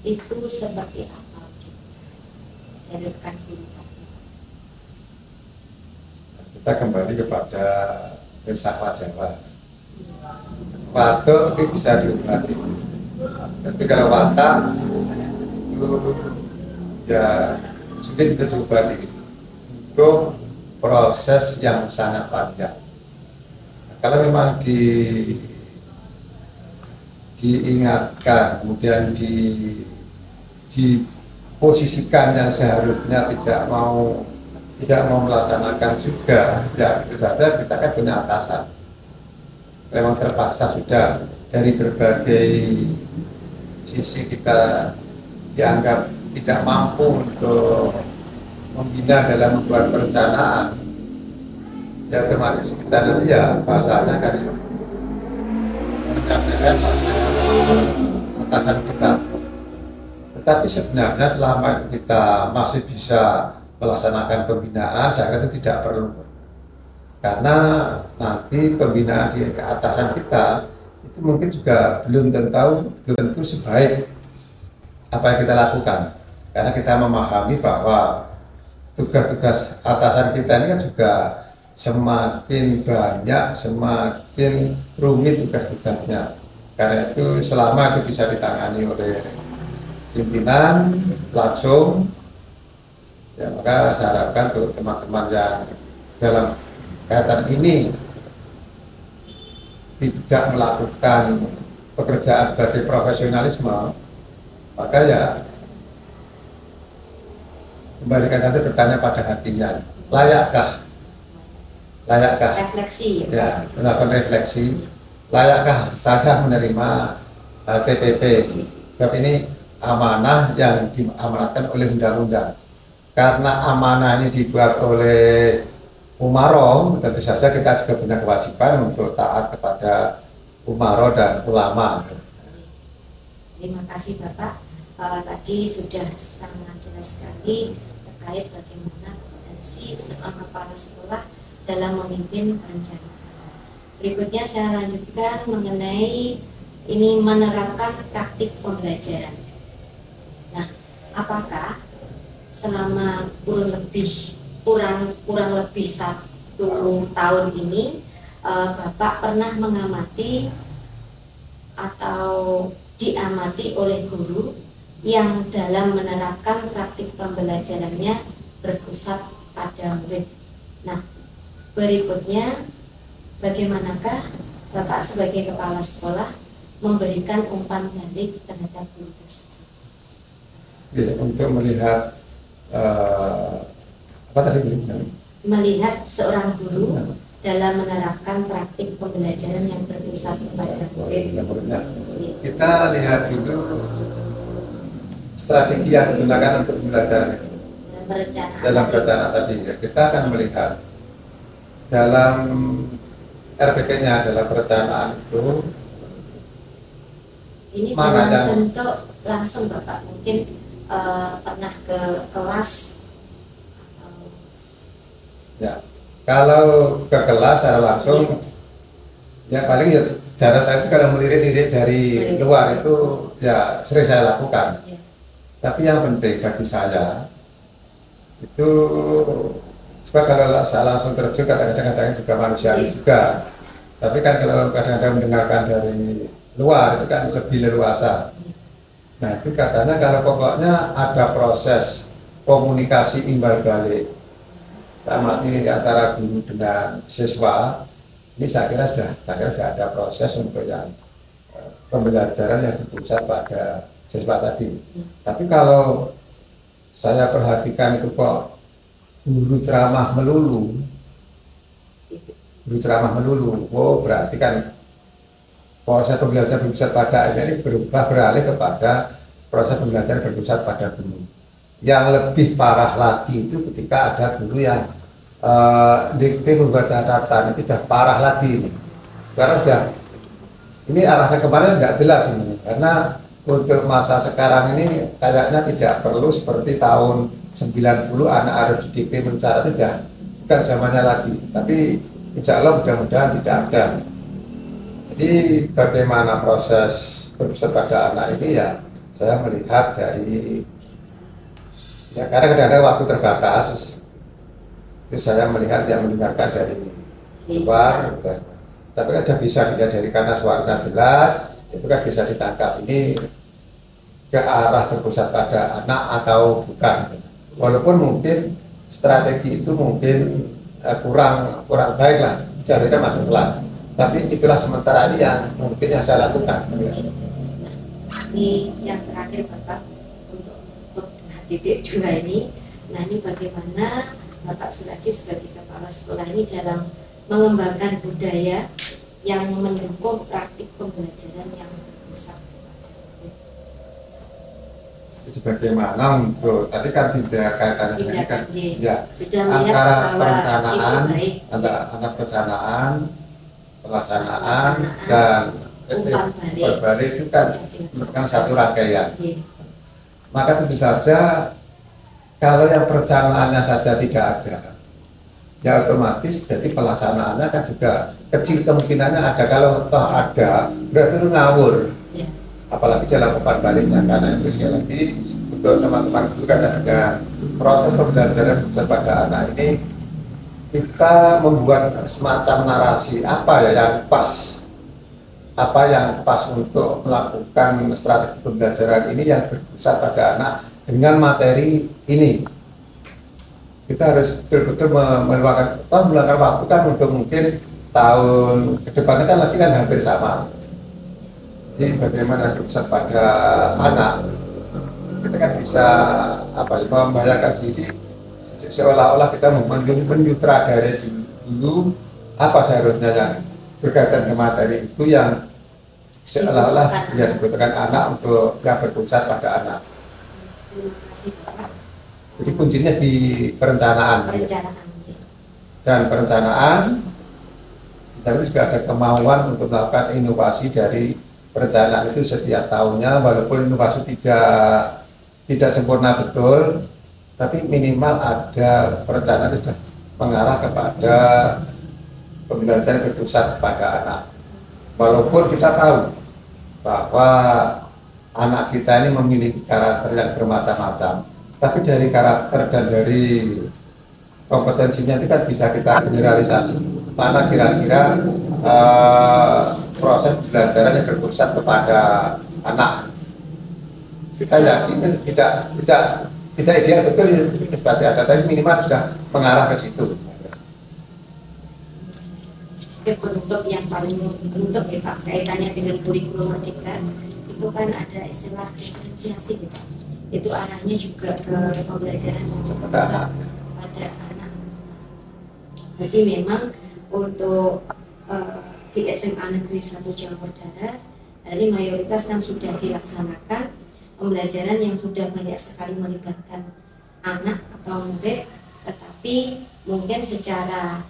itu seperti apa dari rekan guru tadi? Kita kembali kepada filsafat Jawa. Watuk itu bisa diobati, tapi kalau watak itu ya sulit untuk diobati, untuk proses yang sangat panjang. Kalau memang diingatkan, kemudian diposisikan yang seharusnya tidak mau melaksanakan juga, ya itu saja kita kan punya atasan. Memang terpaksa sudah dari berbagai sisi kita dianggap tidak mampu untuk membina dalam membuat perencanaan, ya otomatis kita nanti ya bahasanya kan menyampaikan pada atasan kita. Tetapi sebenarnya selama itu kita masih bisa melaksanakan pembinaan, saya kira itu tidak perlu. Karena nanti pembinaan di atasan kita itu mungkin juga belum tentu sebaik apa yang kita lakukan. Karena kita memahami bahwa tugas-tugas atasan kita ini kan juga semakin banyak, semakin rumit tugas-tugasnya. Karena itu selama itu bisa ditangani oleh pimpinan langsung, ya maka saya harapkan untuk teman-teman yang dalam kaitan ini tidak melakukan pekerjaan sebagai profesionalisme, maka ya kembalikan saja bertanya pada hatinya, layakkah refleksi ya, melakukan refleksi, layakkah saya menerima TPP. Sebab ini amanah yang diamanatkan oleh undang-undang. Karena amanah ini dibuat oleh Umaro, tentu saja kita juga punya kewajiban untuk taat kepada Umaro dan ulama. Terima kasih Bapak. Tadi sudah sangat jelas sekali terkait bagaimana kompetensi seorang kepala sekolah dalam memimpin perencanaan. Berikutnya saya lanjutkan mengenai ini menerapkan praktik pembelajaran. Nah, apakah selama kurang lebih 1 tahun ini Bapak pernah mengamati atau diamati oleh guru yang dalam menerapkan praktik pembelajarannya berpusat pada murid? Nah, berikutnya bagaimanakah Bapak sebagai kepala sekolah memberikan umpan balik terhadap guru tersebut? Ya, untuk melihat apa tadi? Melihat seorang guru dalam menerapkan praktik pembelajaran yang berpusat pada murid. Kita lihat dulu strategi yang digunakan untuk pembelajaran itu. Dalam perencanaan tadi ya, kita akan melihat dalam RPP-nya, dalam perencanaan itu ini dalam bentuk langsung Bapak mungkin pernah ke kelas atau... Ya, kalau ke kelas secara langsung ya paling ya cara, tapi kalau melirik-lirik dari luar itu ya sering saya lakukan. Tapi yang penting bagi saya itu, sebab kalau saya langsung terjun kadang-kadang juga manusiawi juga. Tapi kan kalau kadang-kadang mendengarkan dari luar itu kan lebih leluasa. Nah itu katanya kalau pokoknya ada proses komunikasi imbal balik sama antara guru dengan siswa, ini saya kira sudah ada proses untuk yang pembelajaran yang berpusat pada siswa tadi. Tapi kalau saya perhatikan itu kok guru ceramah melulu, oh berarti kan proses pembelajaran berpusat pada ini beralih kepada proses pembelajaran berpusat pada guru. Yang lebih parah lagi itu ketika ada guru yang dikte membuat catatan, itu sudah parah lagi ini. Sekarang sudah, ini arahnya kemarin nggak jelas ini, karena untuk masa sekarang ini kayaknya tidak perlu seperti tahun 90 anak harus didikte mencatat, itu sudah bukan zamannya lagi. Tapi insya Allah mudah-mudahan tidak ada. Jadi bagaimana proses berpusat pada anak ini ya saya melihat dari ya karena kadang-kadang waktu terbatas, itu saya melihat yang mendengarkan dari luar, tapi kan sudah bisa dilihat dari karena suaranya jelas, itu kan bisa ditangkap ini ke arah berpusat pada anak atau bukan. Walaupun mungkin strategi itu mungkin kurang baik lah, jadikan masuk kelas. Tapi itulah sementara ini yang mungkin yang saya lakukan. Ini yang terakhir Bapak untuk titik 2 ini. Nah ini bagaimana Bapak Suraji sebagai kepala sekolah ini dalam mengembangkan budaya yang mendukung praktik pembelajaran yang berpusat. Jadi bagaimana untuk tadi kan tidak kaitannya dengan kan ya sudah antara bahwa perencanaan, itu baik. antara perencanaan, pelaksanaan Pelaksanaan, dan umpan berbalik itu kan merupakan satu rangkaian. Iya. Maka tentu saja kalau yang perencanaannya saja tidak ada, ya otomatis jadi pelaksanaannya kan juga kecil kemungkinannya ada. Kalau toh ada, berarti itu ngawur. Ya. Apalagi dalam umpan baliknya, karena itu sekali lagi untuk teman-teman itu kan dengan proses pembelajaran pada anak ini kita membuat semacam narasi apa ya yang pas, apa yang pas untuk melakukan strategi pembelajaran ini yang berpusat pada anak dengan materi ini. Kita harus betul-betul meluangkan waktu kan untuk mungkin tahun kedepannya kan lagi kan hampir sama. Jadi bagaimana berpusat pada anak, kita kan bisa membayangkan sendiri seolah-olah kita menyutradari dulu apa seharusnya yang berkaitan dengan materi itu yang seolah-olah ya dibutuhkan anak untuk yang berpusat pada anak. Terima kasih Bapak. Jadi kuncinya di perencanaan. Dan perencanaan di sana juga ada kemauan untuk melakukan inovasi dari perencanaan itu setiap tahunnya, walaupun inovasi tidak sempurna betul, tapi minimal ada perencanaan itu sudah mengarah kepada pembelajaran berpusat pada anak. Walaupun kita tahu bahwa anak kita ini memiliki karakter yang bermacam-macam, tapi dari karakter dan dari kompetensinya itu kan bisa kita generalisasi. Mana kira-kira proses pembelajaran yang berpusat kepada anak. Kita yakin tidak ideal betul ya, berarti ada, tapi minimal sudah mengarah ke situ. Penutup yang paling penutup ya Pak, kaitannya dengan kurikulum merdeka itu kan ada istilah diferensiasi gitu. Itu arahnya juga ke pembelajaran yang berpusat pada anak. Jadi memang untuk di SMA Negeri 1 Campur Darat dari mayoritas kan sudah dilaksanakan pembelajaran yang sudah banyak sekali melibatkan anak atau murid, tetapi mungkin secara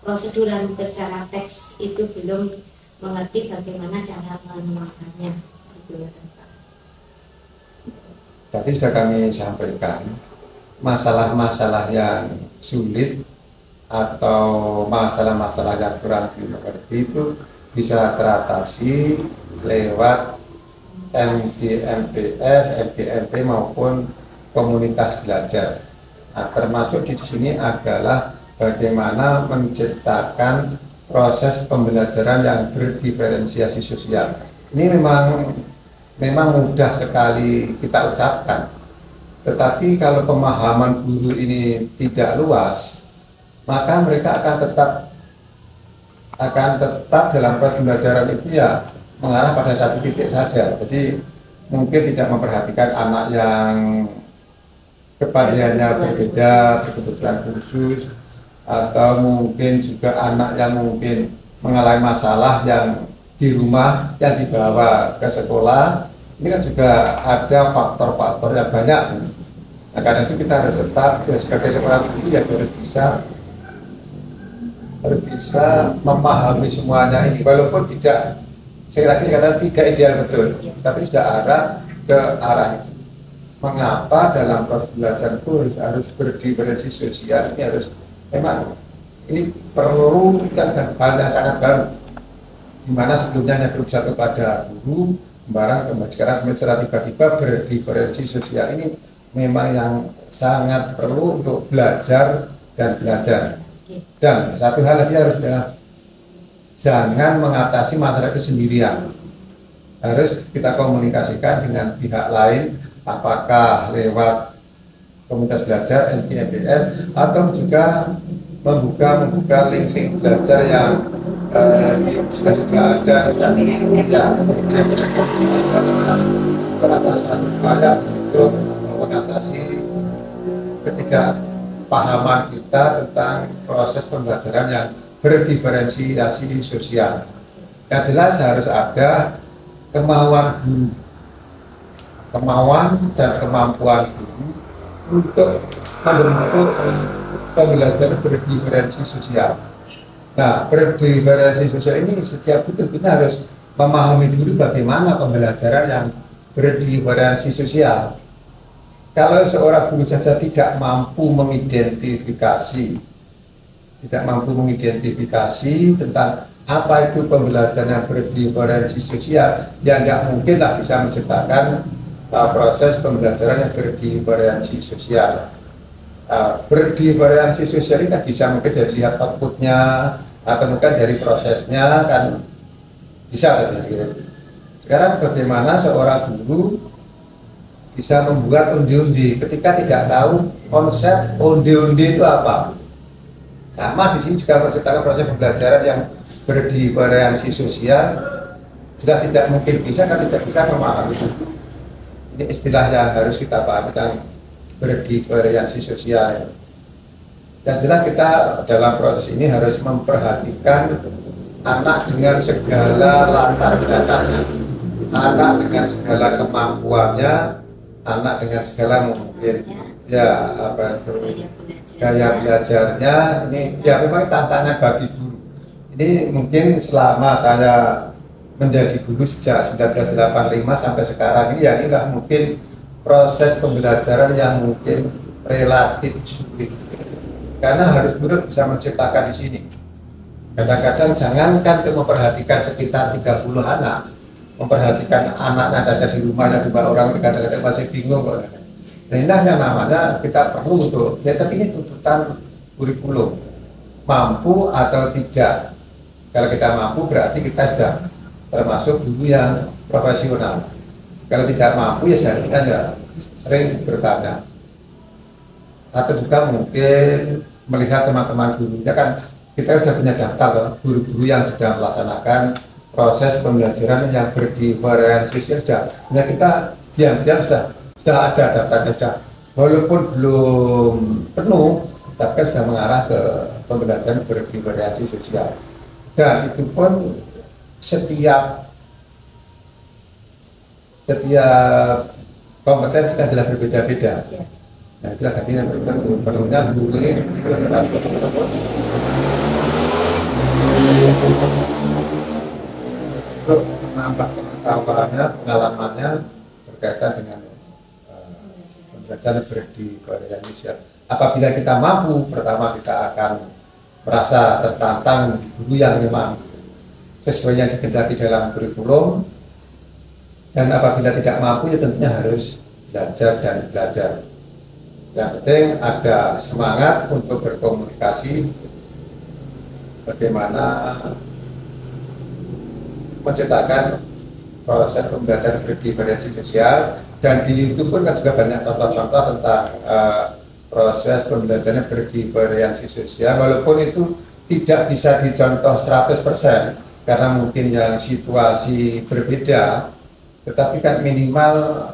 prosedural, secara teks itu belum mengerti bagaimana cara menuangkannya. Tadi sudah kami sampaikan masalah-masalah yang sulit atau masalah-masalah yang kurang dimengerti itu bisa teratasi lewat MPMPS, MPMP maupun komunitas belajar. Nah, termasuk di sini adalah bagaimana menciptakan proses pembelajaran yang berdiferensiasi sosial. Ini memang mudah sekali kita ucapkan, tetapi kalau pemahaman guru ini tidak luas, maka mereka akan tetap dalam proses pembelajaran itu ya mengarah pada satu titik saja. Jadi mungkin tidak memperhatikan anak yang kepribadiannya berbeda, berkebutuhan khusus, atau mungkin juga anak yang mungkin mengalami masalah yang di rumah yang dibawa ke sekolah. Ini kan juga ada faktor-faktor yang banyak. Nah, karena itu kita harus tetap ya, sebagai seorang guru ya harus bisa memahami semuanya ini, walaupun tidak, sekali lagi saya katakan tidak ideal betul, tapi sudah arah ke arah itu. Mengapa dalam proses belajar itu harus berdiferensi sosial, ini harus memang ini perlu kan hal yang sangat baru, dimana sebelumnya hanya berpusat kepada guru, sekarang secara tiba-tiba berdiferensi sosial. Ini memang yang sangat perlu untuk belajar dan belajar. Dan satu hal lagi harus jangan mengatasi masalah itu sendirian. Harus kita komunikasikan dengan pihak lain, apakah lewat komunitas belajar, MPMPS, atau juga membuka link-link belajar yang sudah ada ya, satu upaya untuk mengatasi ketidakpahaman kita tentang proses pembelajaran yang berdiferensiasi sosial. Yang jelas harus ada kemauan guru, kemauan dan kemampuan guru untuk membentuk pembelajaran berdiferensi sosial. Nah, berdiferensi sosial ini setiap guru tentunya harus memahami dulu bagaimana pembelajaran yang berdiferensi sosial. Kalau seorang guru saja tidak mampu mengidentifikasi tentang apa itu pembelajaran yang berdiferensi sosial, ya tidak mungkinlah bisa menciptakan proses pembelajaran yang berdiferensi sosial. Berdiferensi sosial ini kan bisa mungkin dari lihat outputnya atau mungkin dari prosesnya kan bisa. Sekarang bagaimana seorang guru bisa membuat undi-undi ketika tidak tahu konsep undi-undi itu apa? Sama di sini juga menciptakan proses pembelajaran yang berdiferensi sosial sudah tidak mungkin bisa kan tidak bisa memahami itu. Ini istilah yang harus kita pahami tentang berdiferensi sosial. Dan jelas kita dalam proses ini harus memperhatikan anak dengan segala latar belakangnya, anak dengan segala kemampuannya, anak dengan segala mungkin ya apa itu gaya belajarnya. Ini ya memang tantangan bagi guru. Ini mungkin selama saya menjadi guru sejak 1985 sampai sekarang ini ya inilah mungkin proses pembelajaran yang mungkin relatif sulit karena harus guru bisa menciptakan di sini. Kadang-kadang jangankan untuk memperhatikan sekitar 30 anak, memperhatikan anaknya saja di rumahnya 2 orang itu kadang-kadang masih bingung kok. Nah ini yang namanya kita perlu untuk ya, tapi ini tuntutan kurikulum, mampu atau tidak. Kalau kita mampu berarti kita sudah termasuk guru yang profesional. Kalau tidak mampu ya seharusnya ya sering bertanya. Atau juga mungkin melihat teman-teman gurunya kan kita sudah punya daftar guru-guru yang sudah melaksanakan proses pembelajaran yang berdiferensi sudah. Nah kita diam-diam sudah ada daftarnya sudah, walaupun belum penuh, tapi sudah mengarah ke pembelajaran berdiferensi sosial. Dan itu pun setiap kompetensi kan jelas berbeda-beda. Nah itulah tadi yang penuhnya guru ini untuk menambah pengetahuannya, pengalamannya berkaitan dengan pembelajaran berdiferensi sosial. Apabila kita mampu, pertama kita akan merasa tertantang menjadi guru yang memang sesuai yang dikehendaki dalam kurikulum. Dan apabila tidak mampu ya tentunya harus belajar dan belajar. Yang penting ada semangat untuk berkomunikasi bagaimana menciptakan proses pembelajaran berdiferensi sosial. Dan di YouTube pun kan juga banyak contoh-contoh tentang proses pembelajaran berdiferensi sosial, walaupun itu tidak bisa dicontoh 100% karena mungkin yang situasi berbeda, tetapi kan minimal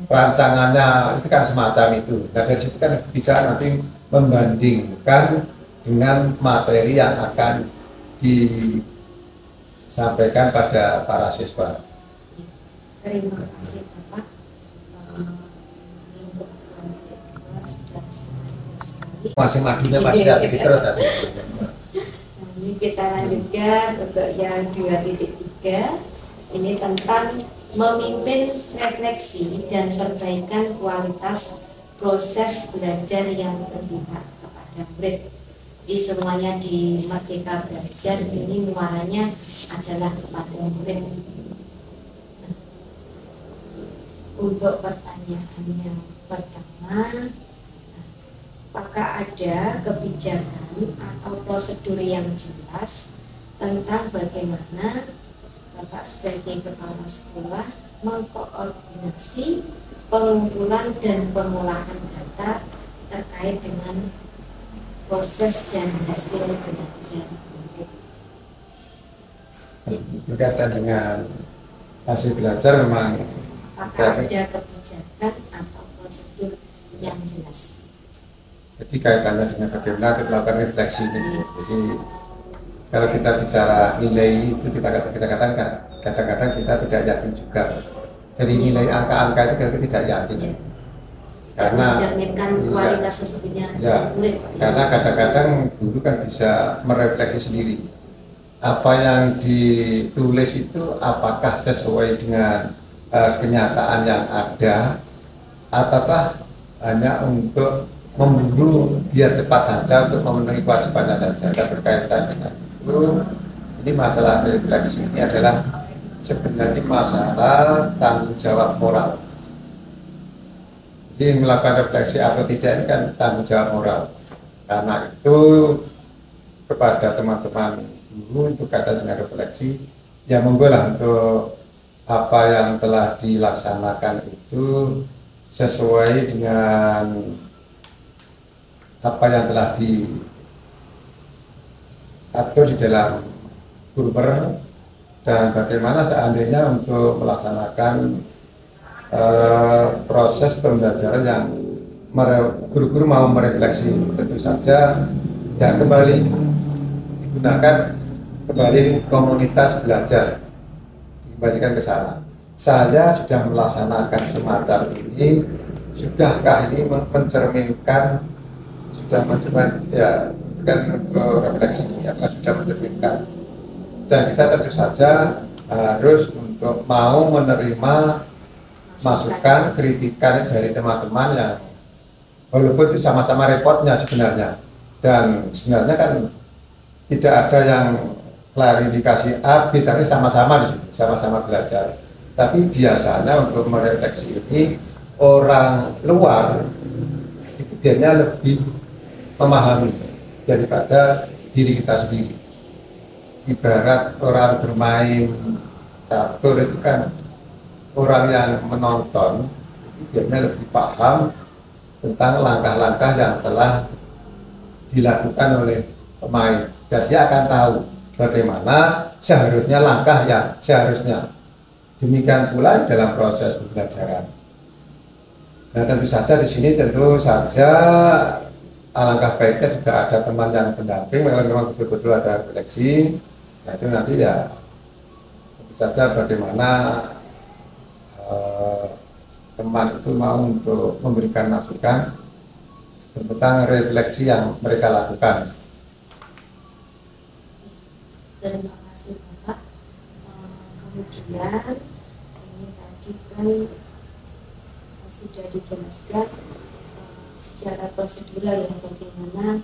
rancangannya itu kan semacam itu. Nah dari situ kan bisa nanti membandingkan dengan materi yang akan disampaikan pada para siswa. Terima kasih Bapak. Untuk sudah jelas sekali. Masih madunya masih ada terus tadi. Ini kita lanjutkan untuk yang 2.3. Ini tentang memimpin refleksi dan perbaikan kualitas proses belajar yang berpihak kepada murid. Jadi semuanya di Merdeka Belajar ini muaranya adalah kepada murid. Untuk pertanyaan yang pertama, apakah ada kebijakan atau prosedur yang jelas tentang bagaimana Bapak sebagai kepala sekolah mengkoordinasi pengumpulan dan pengolahan data terkait dengan proses dan hasil belajar? Berkaitan dengan hasil belajar memang apakah ada kebijakan atau prosedur yang jelas? Jadi kaitannya dengan bagaimana melakukan refleksi ini. Jadi kalau kita bicara nilai itu kita katakan kadang-kadang kita tidak yakin juga dari nilai angka-angka itu kita tidak yakin. Ya. Karena mencerminkan kualitas sesungguhnya ya, murid. karena kadang-kadang guru kan bisa merefleksi sendiri apa yang ditulis itu apakah sesuai dengan kenyataan yang ada ataukah hanya untuk memburu biar cepat saja untuk memenuhi kewajibannya saja. Dan berkaitan dengan itu, ini masalah refleksi ini adalah sebenarnya masalah tanggung jawab moral. Jadi melakukan refleksi atau tidak ini kan tanggung jawab moral. Karena itu kepada teman-teman guru untuk kata dengan refleksi, ya monggolah untuk apa yang telah dilaksanakan itu sesuai dengan apa yang telah diatur di dalam Gurper, dan bagaimana seandainya untuk melaksanakan proses pembelajaran yang guru-guru mau merefleksi. Tentu saja ya kembali digunakan kembali komunitas belajar, dikembalikan ke sana. Saya sudah melaksanakan semacam ini, sudahkah ini mencerminkan sudah mencerminkan ya kan refleksi apa sudah mencerminkan. Dan kita tentu saja harus untuk mau menerima masukan, kritikan dari teman-teman yang walaupun itu sama-sama repotnya sebenarnya, dan sebenarnya kan tidak ada yang klarifikasi A, B, tapi sama-sama di situ, sama-sama belajar. Tapi biasanya untuk merefleksi ini orang luar itu biasanya lebih memahami daripada diri kita sendiri. Ibarat orang bermain catur itu kan orang yang menonton itu biasanya lebih paham tentang langkah-langkah yang telah dilakukan oleh pemain, dan dia akan tahu bagaimana seharusnya langkah yang seharusnya. Demikian pula dalam proses pembelajaran. Nah, tentu saja di sini tentu saja alangkah baiknya juga ada teman yang pendamping, memang betul-betul ada refleksi. Nah, itu nanti ya tentu saja bagaimana teman itu mau untuk memberikan masukan tentang refleksi yang mereka lakukan. Terima kasih Bapak. Kemudian ini tadi kan sudah dijelaskan secara prosedural ya bagaimana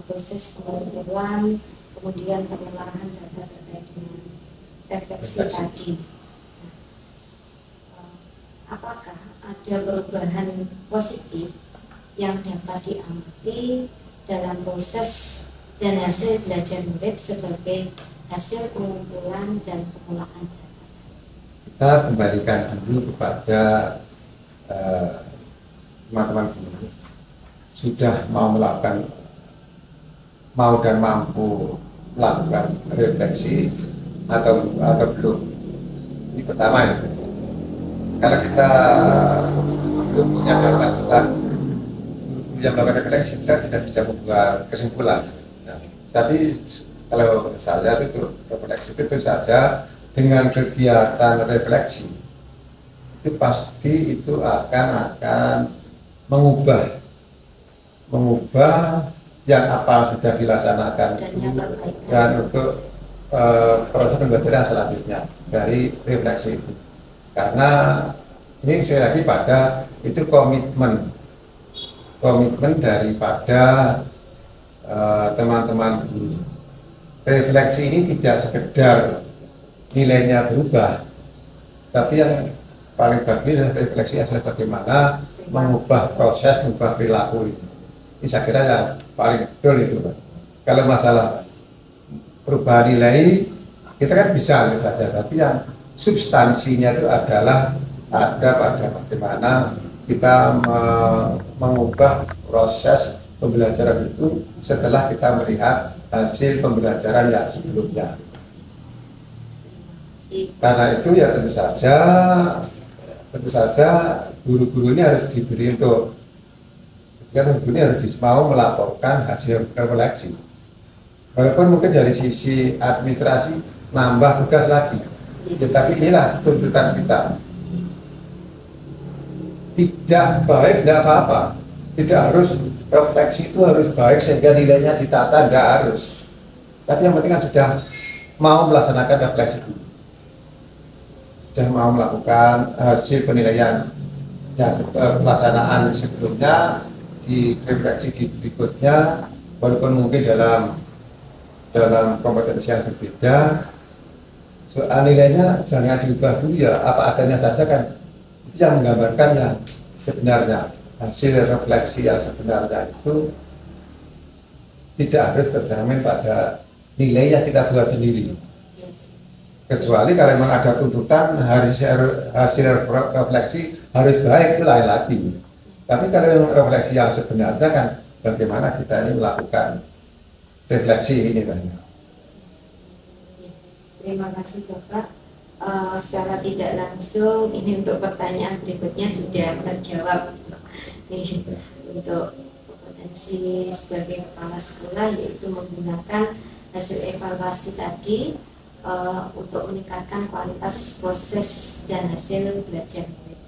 proses pengumpulan kemudian pengolahan data terkait dengan refleksi tadi. Apakah ada perubahan positif yang dapat diamati dalam proses dan hasil belajar murid sebagai hasil pengumpulan dan pengolahan data? Kita kembalikan dulu kepada teman-teman guru sudah mau dan mampu melakukan refleksi atau belum. Ini pertama ya. Kalau kita belum punya data tentang yang melakukan refleksi, kita tidak bisa membuat kesimpulan. Nah, tapi kalau saya itu refleksi itu saja dengan kegiatan refleksi itu pasti itu akan mengubah yang apa sudah dilaksanakan dan untuk proses pembelajaran selanjutnya dari refleksi itu. Karena ini sekali lagi pada itu komitmen daripada teman-teman guru. Refleksi ini tidak sekedar nilainya berubah, tapi yang paling bagus adalah refleksi adalah bagaimana mengubah proses, mengubah perilaku ini. Ini saya kira yang paling betul itu. Kalau masalah perubahan nilai kita kan bisa saja, tapi yang substansinya itu adalah ada pada bagaimana kita mengubah proses pembelajaran itu setelah kita melihat hasil pembelajaran yang sebelumnya. Karena itu ya tentu saja guru-guru ini harus diberi untuk guru ini harus mau melaporkan hasil refleksi. Walaupun mungkin dari sisi administrasi nambah tugas lagi, tetapi inilah tuntutan kita tidak baik tidak apa-apa, tidak harus refleksi itu harus baik sehingga nilainya ditata, tidak harus, tapi yang penting kan sudah mau melaksanakan refleksi, sudah mau melakukan hasil penilaian ya, pelaksanaan sebelumnya di refleksi di berikutnya, walaupun mungkin dalam kompetensi yang berbeda, soal nilainya jangan diubah dulu ya, apa adanya saja kan, itu yang menggambarkan yang sebenarnya, hasil refleksi yang sebenarnya itu tidak harus tercermin pada nilai yang kita buat sendiri, kecuali kalau memang ada tuntutan hasil refleksi harus baik, itu lain lagi. Tapi kalau refleksi yang sebenarnya kan bagaimana kita ini melakukan refleksi ini banyak. Terima kasih Bapak. Secara tidak langsung ini untuk pertanyaan berikutnya sudah terjawab nih, untuk kompetensi sebagai kepala sekolah, yaitu menggunakan hasil evaluasi tadi untuk meningkatkan kualitas proses dan hasil belajar murid.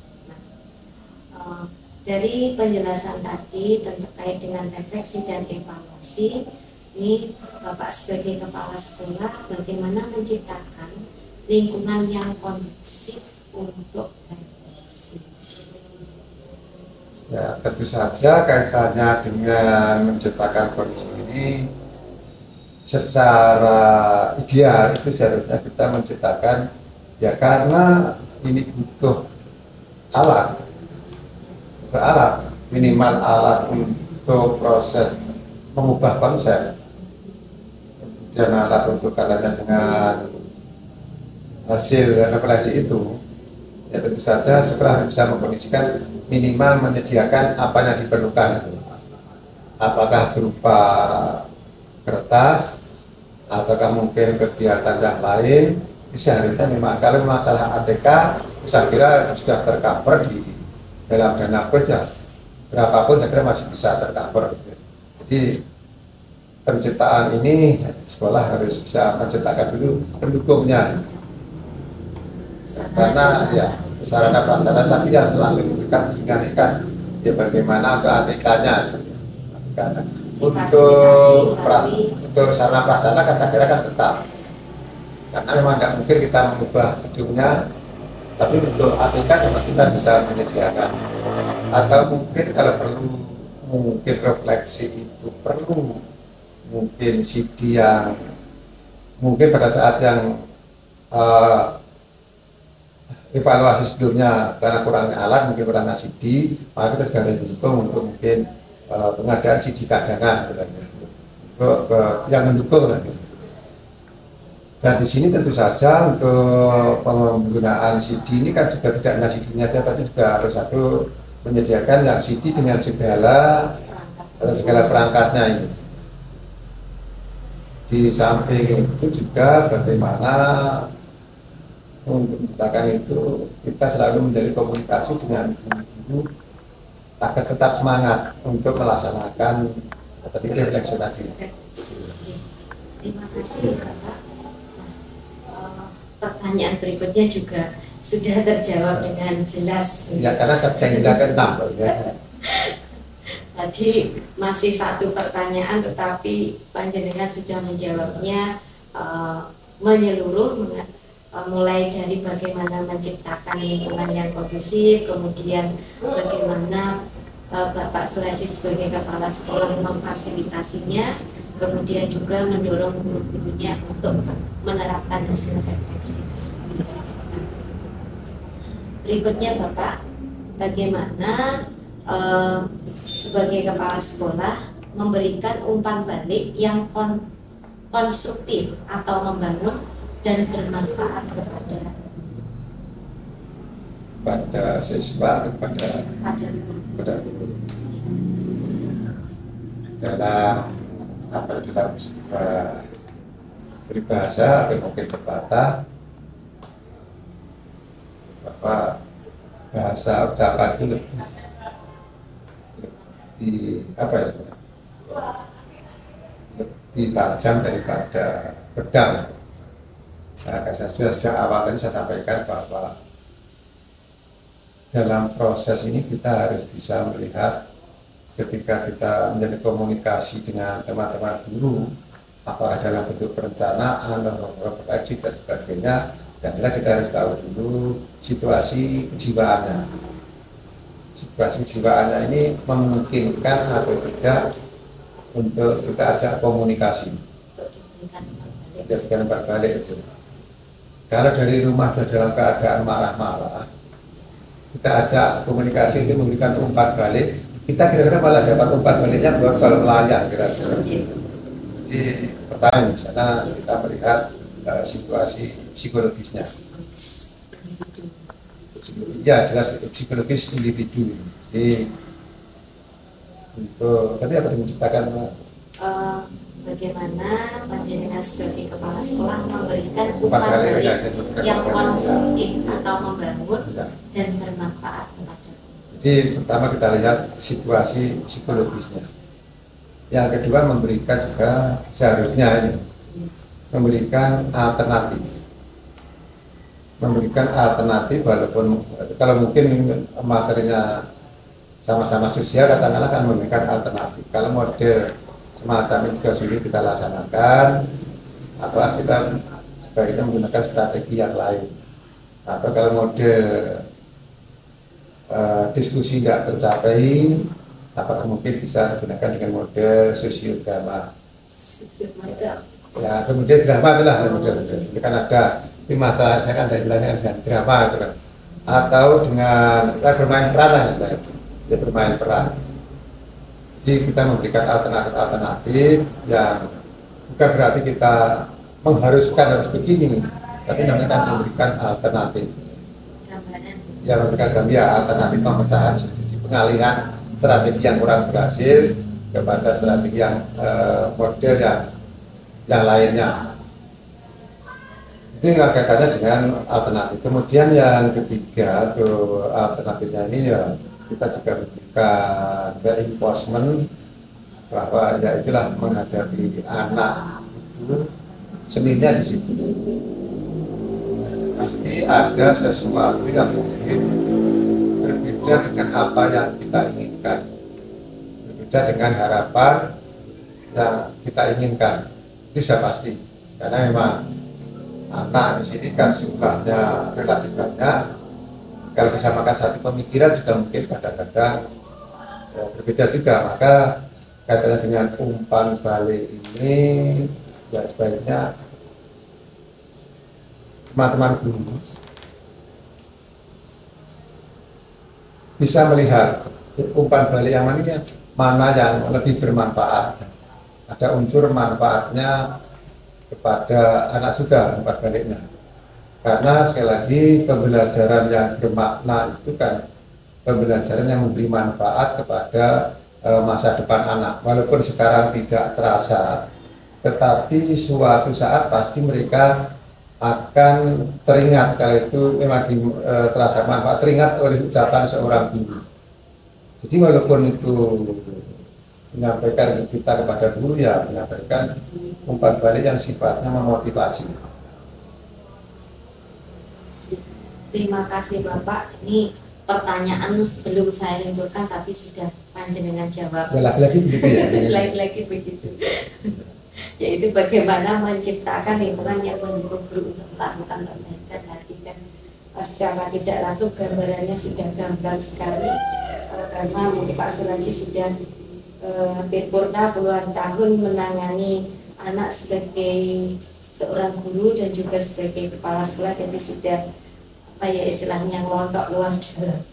Nah, dari penjelasan tadi terkait dengan refleksi dan evaluasi, ini Bapak sebagai kepala sekolah bagaimana menciptakan lingkungan yang kondusif untuk refleksi? Ya, tentu saja kaitannya dengan menciptakan kondisi ini, secara ideal itu seharusnya kita menciptakan, ya karena ini butuh alat, minimal alat untuk proses mengubah konsep, kemudian alat untuk kaitannya dengan hasil refleksi itu, ya tentu saja sekolah bisa mengkondisikan minimal menyediakan apa yang diperlukan itu, apakah berupa kertas ataukah mungkin kegiatan yang lain. Seharusnya memang kalau masalah ATK saya kira sudah tercover di dalam dana POS, ya berapapun saya kira masih bisa tercover. Jadi penciptaan ini sekolah harus bisa menciptakan dulu pendukungnya, karena ya sarana prasarana, tapi yang langsung diberikan dengan ya bagaimana untuk ATK-nya. Untuk sarana prasarana kan saya kira kan tetap, karena memang nggak mungkin kita mengubah gedungnya, tapi untuk ATK kita bisa menyediakan, atau mungkin kalau perlu, mungkin refleksi itu perlu mungkin CD yang mungkin pada saat yang evaluasi sebelumnya karena kurangnya alat, mungkin kurangnya CD, maka kita juga mendukung untuk mungkin pengadaan CD cadangan untuk yang mendukung tadi. Dan di sini tentu saja untuk penggunaan CD ini kan juga tidak hanya CD-nya saja, tapi juga harus satu menyediakan yang CD dengan segala perangkatnya ini. Di samping itu juga bagaimana untuk menciptakan itu kita selalu menjadi komunikasi dengan guru agar tetap semangat untuk melaksanakan tadi refleksi tadi. Terima kasih Bapak. Pertanyaan berikutnya juga sudah terjawab dengan jelas. Ya, karena saya kenal ya. Tadi masih satu pertanyaan, tetapi panjenengan sudah menjawabnya menyeluruh, mulai dari bagaimana menciptakan lingkungan yang kondusif, kemudian bagaimana Bapak Suraji sebagai kepala sekolah memfasilitasinya, kemudian juga mendorong guru-gurunya untuk menerapkan hasil refleksi tersebut. Berikutnya Bapak, bagaimana sebagai kepala sekolah memberikan umpan balik yang konstruktif atau membangun dan bermanfaat kepada siswa, kepada guru dalam dalam sebuah peribahasa atau mungkin pepatah bahwa bahasa ucapan itu lebih tajam daripada pedang. Nah, saya sudah sejak awal tadi saya sampaikan bahwa dalam proses ini kita harus bisa melihat ketika kita menjadi komunikasi dengan teman-teman guru, apakah dalam bentuk perencanaan, proyeksi dan sebagainya. Dan jelas kita harus tahu dulu situasi kejiwaannya. Situasi kejiwaannya ini memungkinkan atau tidak untuk kita ajak komunikasi. Jadikan balik itu. Kalau dari rumah sudah dalam keadaan marah-marah, kita ajak komunikasi itu memberikan umpan balik, kita kira-kira malah dapat umpan baliknya buat kalau pelayan kira-kira. Jadi pertama misalnya kita melihat situasi psikologisnya. Ya jelas psikologis individu. Jadi untuk tadi apa menciptakan bagaimana panjenengan sebagai kepala sekolah memberikan umpan balik yang konstruktif atau membangun dan bermanfaat kepada. Jadi pertama kita lihat situasi psikologisnya. Yang kedua memberikan juga seharusnya ini memberikan alternatif. Memberikan alternatif walaupun kalau mungkin materinya sama-sama sosial katakanlah kan memberikan alternatif. Kalau model semacam ini juga sulit kita laksanakan, atau kita sebaiknya menggunakan strategi yang lain. Atau kalau model diskusi tidak tercapai, apakah mungkin bisa digunakan dengan model sosiodrama? Ya, kemudian drama itulah model. Ini kan ada di masa saya kan ada istilahnya dengan drama itu kan. Atau dengan bermain peran lah, dia bermain peran. Jadi kita memberikan alternatif-alternatif yang bukan berarti kita mengharuskan harus begini, tapi namanya kan memberikan alternatif. Ya memberikan gambaran alternatif pemecahan strategi pengalihan strategi yang kurang berhasil kepada strategi yang model yang lainnya. Itu yang kaitannya dengan alternatif. Kemudian yang ketiga tuh alternatifnya ini ya kita juga memberikan reinforcement bahwa ya itulah menghadapi anak itu seninya di situ. Pasti ada sesuatu yang mungkin berbeda dengan apa yang kita inginkan, berbeda dengan harapan yang kita inginkan. Itu sudah pasti, karena memang anak di sini kan jumlahnya relatif banyak. Kalau bisa makan satu pemikiran juga mungkin kadang-kadang ya, berbeda juga. Maka kaitannya dengan umpan balik ini ya sebaiknya teman-teman guru bisa melihat umpan balik yang mana yang lebih bermanfaat. Ada unsur manfaatnya kepada anak juga umpan baliknya. Karena sekali lagi pembelajaran yang bermakna itu kan pembelajaran yang memberi manfaat kepada masa depan anak. Walaupun sekarang tidak terasa, tetapi suatu saat pasti mereka akan teringat kalau itu memang terasa manfaat, teringat oleh ucapan seorang guru. Jadi walaupun itu menyampaikan kita kepada guru ya menyampaikan umpan balik yang sifatnya memotivasi. Terima kasih Bapak. Ini pertanyaan belum saya luncurkan tapi sudah panjenengan jawab. Ya, lagi-lagi begitu ya. Lagi-lagi begitu. Yaitu bagaimana menciptakan lingkungan yang mendukung guru untuk melakukan perbaikan. Tadi kan secara tidak langsung gambarannya sudah gamblang sekali karena mungkin Pak Suraji sudah hampir purna puluhan tahun menangani anak sebagai seorang guru dan juga sebagai kepala sekolah, jadi sudah apa ya istilahnya ngelontok luar dalam.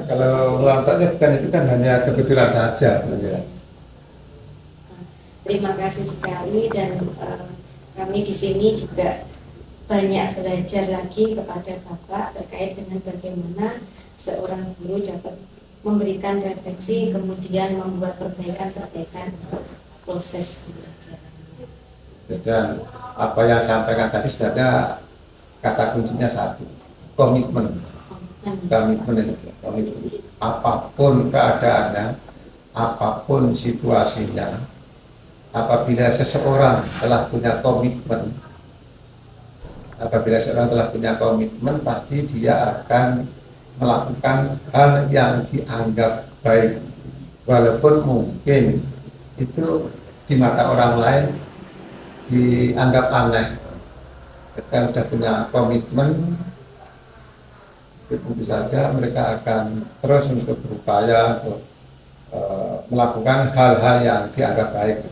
Kalau lontoknya bukan itu kan hanya kebetulan saja. Ya. Terima kasih sekali dan kami di sini juga banyak belajar lagi kepada Bapak terkait dengan bagaimana seorang guru dapat memberikan refleksi kemudian membuat perbaikan-perbaikan untuk proses pembelajaran. Dan apa yang saya sampaikan tadi sebenarnya kata kuncinya satu, komitmen. Komitmen. Apapun keadaannya, apapun situasinya, apabila seseorang telah punya komitmen, pasti dia akan melakukan hal yang dianggap baik, walaupun mungkin itu di mata orang lain dianggap aneh. Ketika sudah punya komitmen, itu tentu saja mereka akan terus untuk berupaya untuk melakukan hal-hal yang dianggap baik.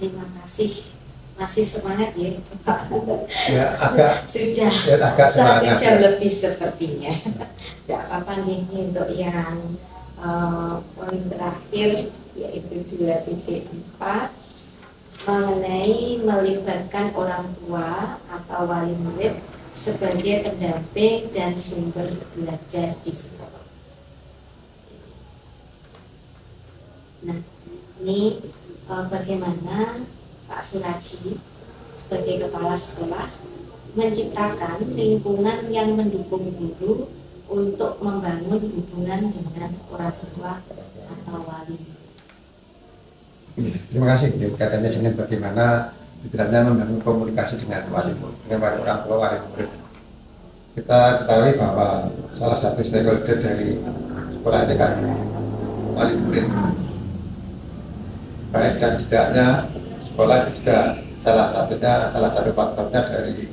Terima kasih, masih semangat ya Pak. Ya, agak Sudah ya, agak 1 semangat, jam ya. lebih sepertinya. Tidak apa-apa nih untuk yang poin terakhir, yaitu 2.4 mengenai melibatkan orang tua atau wali murid sebagai pendamping dan sumber belajar di sekolah. Nah, ini bagaimana Pak Suraji sebagai kepala sekolah menciptakan lingkungan yang mendukung guru untuk membangun hubungan dengan orang tua atau wali. Terima kasih. Katanya dengan bagaimana istilahnya membangun komunikasi dengan wali murid, dengan orang tua wali murid. Kita ketahui bahwa salah satu stakeholder dari sekolah ini kan wali murid. Baik dan tidaknya sekolah itu juga salah satu faktornya dari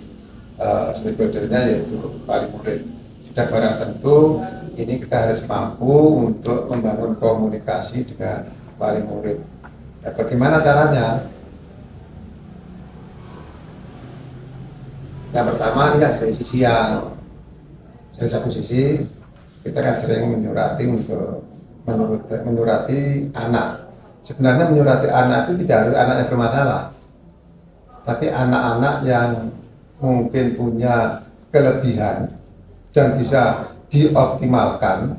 stakeholdernya yaitu wali murid. Sudah barang tentu ini kita harus mampu untuk membangun komunikasi dengan wali murid. Nah, bagaimana caranya? Yang pertama ini dari sisi dari satu sisi kita kan sering menyurati untuk menyurati anak. Sebenarnya menyurati anak itu tidak harus anak yang bermasalah, tapi anak-anak yang mungkin punya kelebihan dan bisa dioptimalkan,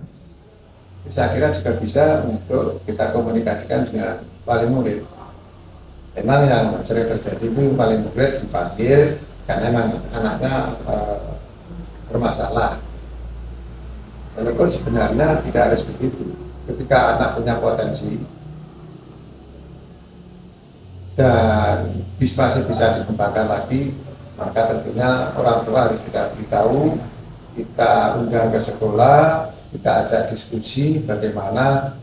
saya kira juga bisa untuk kita komunikasikan dengan wali murid. Memang yang sering terjadi itu wali murid dipanggil karena memang anaknya bermasalah. Walaupun sebenarnya tidak harus begitu. Ketika anak punya potensi dan masih bisa dikembangkan lagi, maka tentunya orang tua harus kita beritahu, kita undang ke sekolah, kita ajak diskusi bagaimana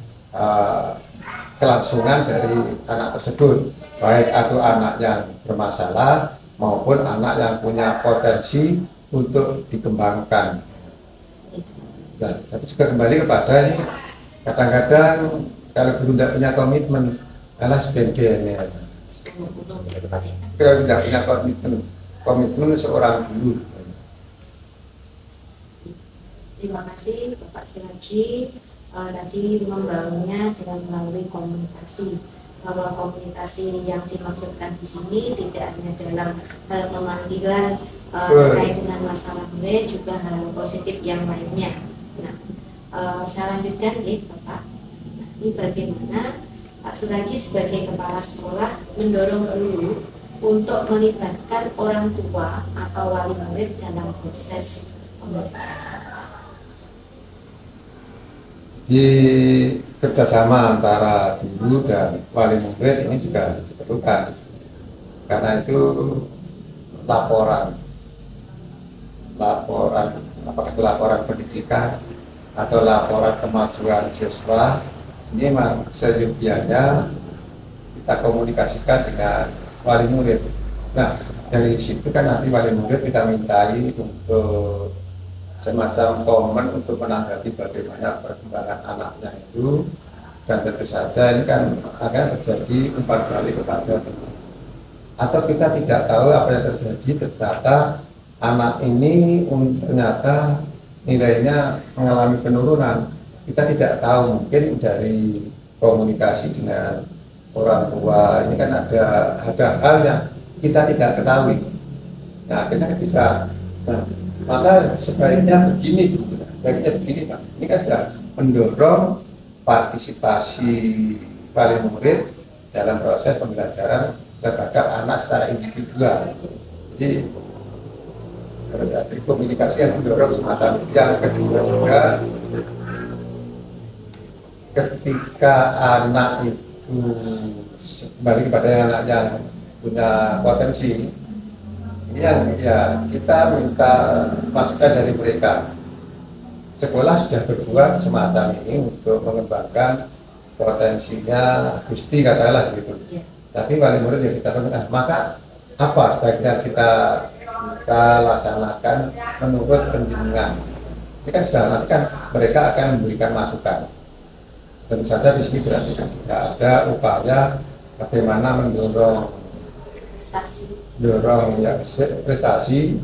kelangsungan dari anak tersebut, baik atau anak yang bermasalah maupun anak yang punya potensi untuk dikembangkan. Dan tapi juga kembali kepada ini, kadang-kadang kalau guru tidak punya komitmen, malah sebenarnya kalau tidak punya komitmen seorang guru. Terima kasih Bapak Suraji. Tadi membangunnya dengan melalui komunikasi, bahwa komunikasi yang dimaksudkan di sini tidak hanya dalam hal pemanggilan terkait dengan masalah murid, juga hal positif yang lainnya. Nah, saya lanjutkan ya Bapak. Nah, ini bagaimana Pak Suraji sebagai kepala sekolah mendorong guru untuk melibatkan orang tua atau wali murid dalam proses pembelajaran. Di kerjasama antara guru dan wali murid ini juga diperlukan, karena itu laporan apakah itu laporan pendidikan atau laporan kemajuan siswa, ini memang seyogianya kita komunikasikan dengan wali murid. Nah, dari situ kan nanti wali murid kita mintai untuk semacam komen untuk menanggapi bagaimana perkembangan anaknya itu, dan tentu saja ini kan akan terjadi umpan balik kepada teman. Atau kita tidak tahu apa yang terjadi, ternyata anak ini ternyata nilainya mengalami penurunan. Kita tidak tahu, mungkin dari komunikasi dengan orang tua ini kan ada hal yang kita tidak ketahui. Nah, akhirnya bisa. Nah, maka sebaiknya begini Pak. Ini kan sudah mendorong partisipasi wali murid dalam proses pembelajaran terhadap anak secara individual. Jadi harus ada komunikasi yang mendorong semacam itu. Yang kedua juga, ketika anak itu kembali kepada anak yang punya potensi, yang ya kita minta masukan dari mereka. sekolah sudah berbuat semacam ini untuk mengembangkan potensinya Gusti katakanlah gitu. Ya. Tapi wali murid yang kita temukan, maka apa sebaiknya kita laksanakan menurut penjelasan. Ini kan sudah nanti kan mereka akan memberikan masukan. Tentu saja di sini berarti kan tidak ada upaya bagaimana mendorong prestasi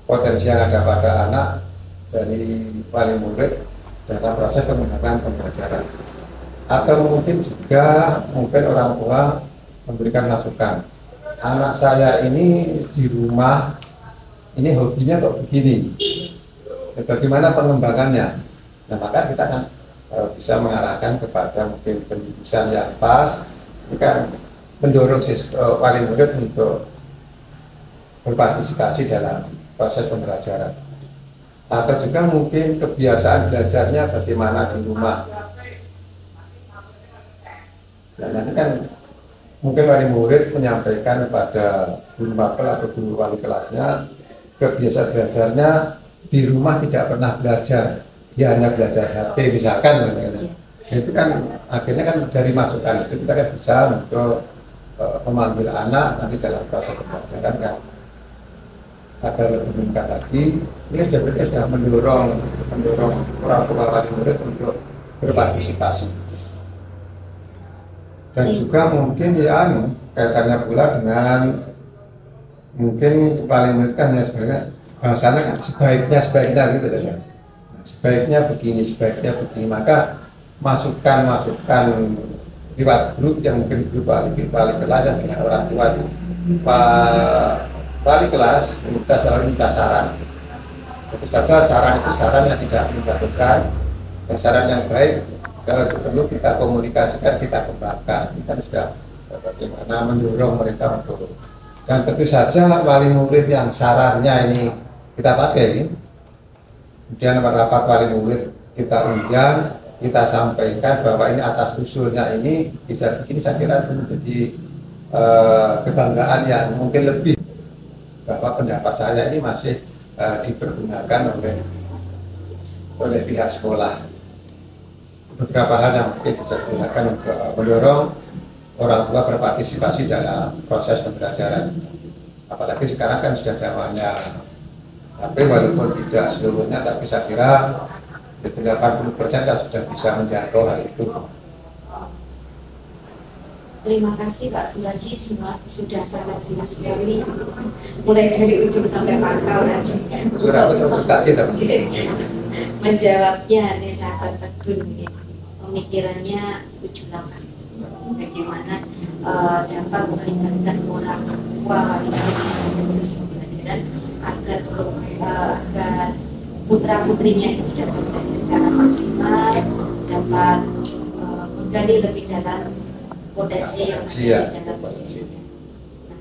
potensi yang ada pada anak dari wali murid dalam proses pengembangan pembelajaran. Atau mungkin juga orang tua memberikan masukan, anak saya ini di rumah ini hobinya kok begini, bagaimana pengembangannya. Nah maka kita kan bisa mengarahkan kepada mungkin penjurusan yang pas, ini kan mendorong wali murid untuk berpartisipasi dalam proses pembelajaran. Atau juga mungkin kebiasaan belajarnya bagaimana di rumah. Dan nanti kan mungkin wali murid menyampaikan kepada guru mapel atau guru wali kelasnya kebiasaan belajarnya di rumah tidak pernah belajar, dia hanya belajar HP misalkan. Itu kan akhirnya kan dari masukan itu kita kan bisa untuk memanggil anak nanti dalam proses pembelajaran kan agar lebih meningkat lagi. Ini sudah mendorong orang tua wali murid untuk berpartisipasi. Dan juga mungkin ya kaitannya pula dengan mungkin wali murid kan ya sebenarnya bahasanya kan sebaiknya gitu ya. Sebaiknya begini, maka masukan lewat grup yang mungkin grup wali kelas yang dengan orang tua itu Pak wali kelas minta saran. Tentu saja saran itu saran yang tidak menjatuhkan, dan saran yang baik kalau perlu kita komunikasikan, kita kembangkan. Kita sudah bagaimana mendorong mereka untuk, dan tentu saja wali murid yang sarannya ini kita pakai, kemudian rapat wali murid kita undang, kita sampaikan bahwa ini atas usulnya ini bisa begini, saya kira itu menjadi kebanggaan yang mungkin lebih bahwa pendapat saya ini masih dipergunakan oleh pihak sekolah. Beberapa hal yang mungkin bisa digunakan untuk mendorong orang tua berpartisipasi dalam proses pembelajaran. Apalagi sekarang kan sudah zamannya HP, walaupun tidak seluruhnya, tapi saya kira 80% kan sudah bisa menjangkau hal itu. Terima kasih Pak Sulaji, sudah sangat jelas sekali, mulai dari ujung sampai pangkal tadi. Menjawabnya ini sangat tertegun, ya. Pemikirannya 7 langkah. Bagaimana dapat melibatkan orang tua dalam proses pembelajaran agar putra putrinya itu dapat belajar secara maksimal, dapat menggali lebih dalam potensi yang ada di dalam dirinya. Nah,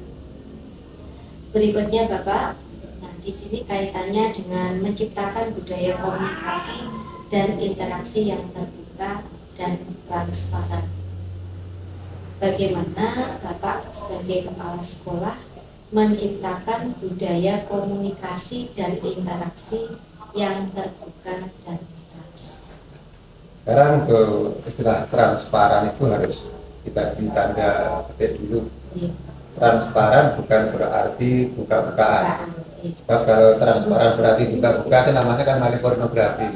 berikutnya Bapak, nah di sini kaitannya dengan menciptakan budaya komunikasi dan interaksi yang terbuka dan transparan. Bagaimana Bapak sebagai kepala sekolah menciptakan budaya komunikasi dan interaksi yang terbuka dan transparan? Sekarang untuk istilah transparan itu harus kita beri tanda petik dulu. Transparan bukan berarti buka-bukaan. Sebab kalau transparan berarti buka-buka itu namanya kan mani pornografi.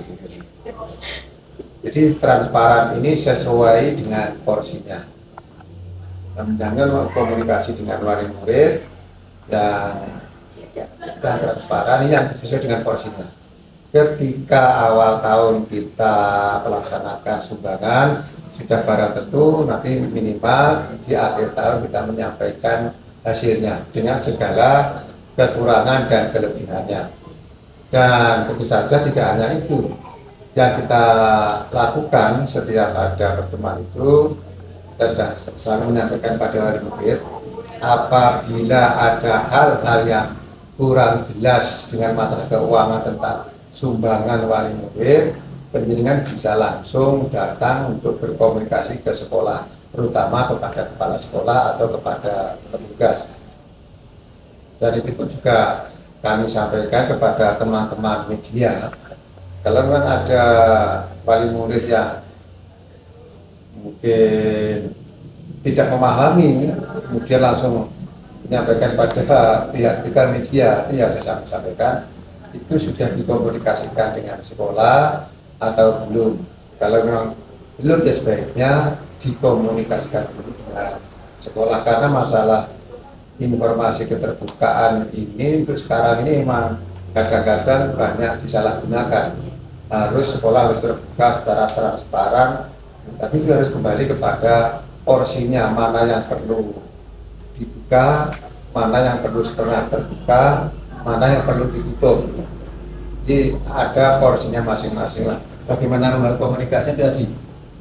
Jadi transparan ini sesuai dengan porsinya. Jangan komunikasi dengan wali murid yang transparan, ini yang sesuai dengan porsinya. Ketika awal tahun kita melaksanakan sumbangan, sudah barang tentu nanti minimal di akhir tahun kita menyampaikan hasilnya dengan segala kekurangan dan kelebihannya. Dan tentu saja tidak hanya itu yang kita lakukan setiap ada pertemuan itu, kita sudah selalu menyampaikan pada wali murid apabila ada hal-hal yang kurang jelas dengan masalah keuangan tentang sumbangan wali murid, penjenengan bisa langsung datang untuk berkomunikasi ke sekolah, terutama kepada kepala sekolah atau kepada petugas. Dan itu pun juga kami sampaikan kepada teman-teman media Kalau memang ada wali murid yang mungkin tidak memahami, kemudian langsung menyampaikan pada pihak ketiga media, itu yang saya sampaikan, itu sudah dikomunikasikan dengan sekolah atau belum. Kalau memang belum, ya sebaiknya dikomunikasikan dulu dengan sekolah, karena masalah informasi keterbukaan ini untuk sekarang ini memang kadang-kadang banyak disalahgunakan. Harus sekolah harus terbuka secara transparan, tapi itu harus kembali kepada porsinya, mana yang perlu dibuka, mana yang perlu setengah terbuka, mana yang perlu ditutup. Jadi ada porsinya masing-masing lah. Bagaimana membangun komunikasinya tadi,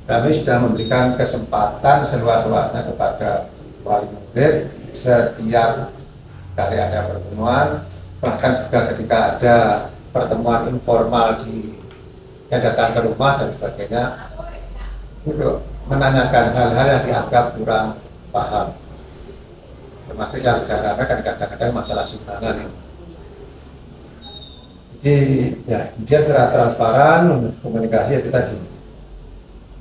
kami sudah memberikan kesempatan seluas-luasnya kepada wali murid setiap kali ada pertemuan, bahkan juga ketika ada pertemuan informal yang datang ke rumah dan sebagainya, untuk menanyakan hal-hal yang dianggap kurang paham, termasuk yang kadang-kadang masalah sumbangan. Jadi ya, dia secara transparan komunikasi itu tadi.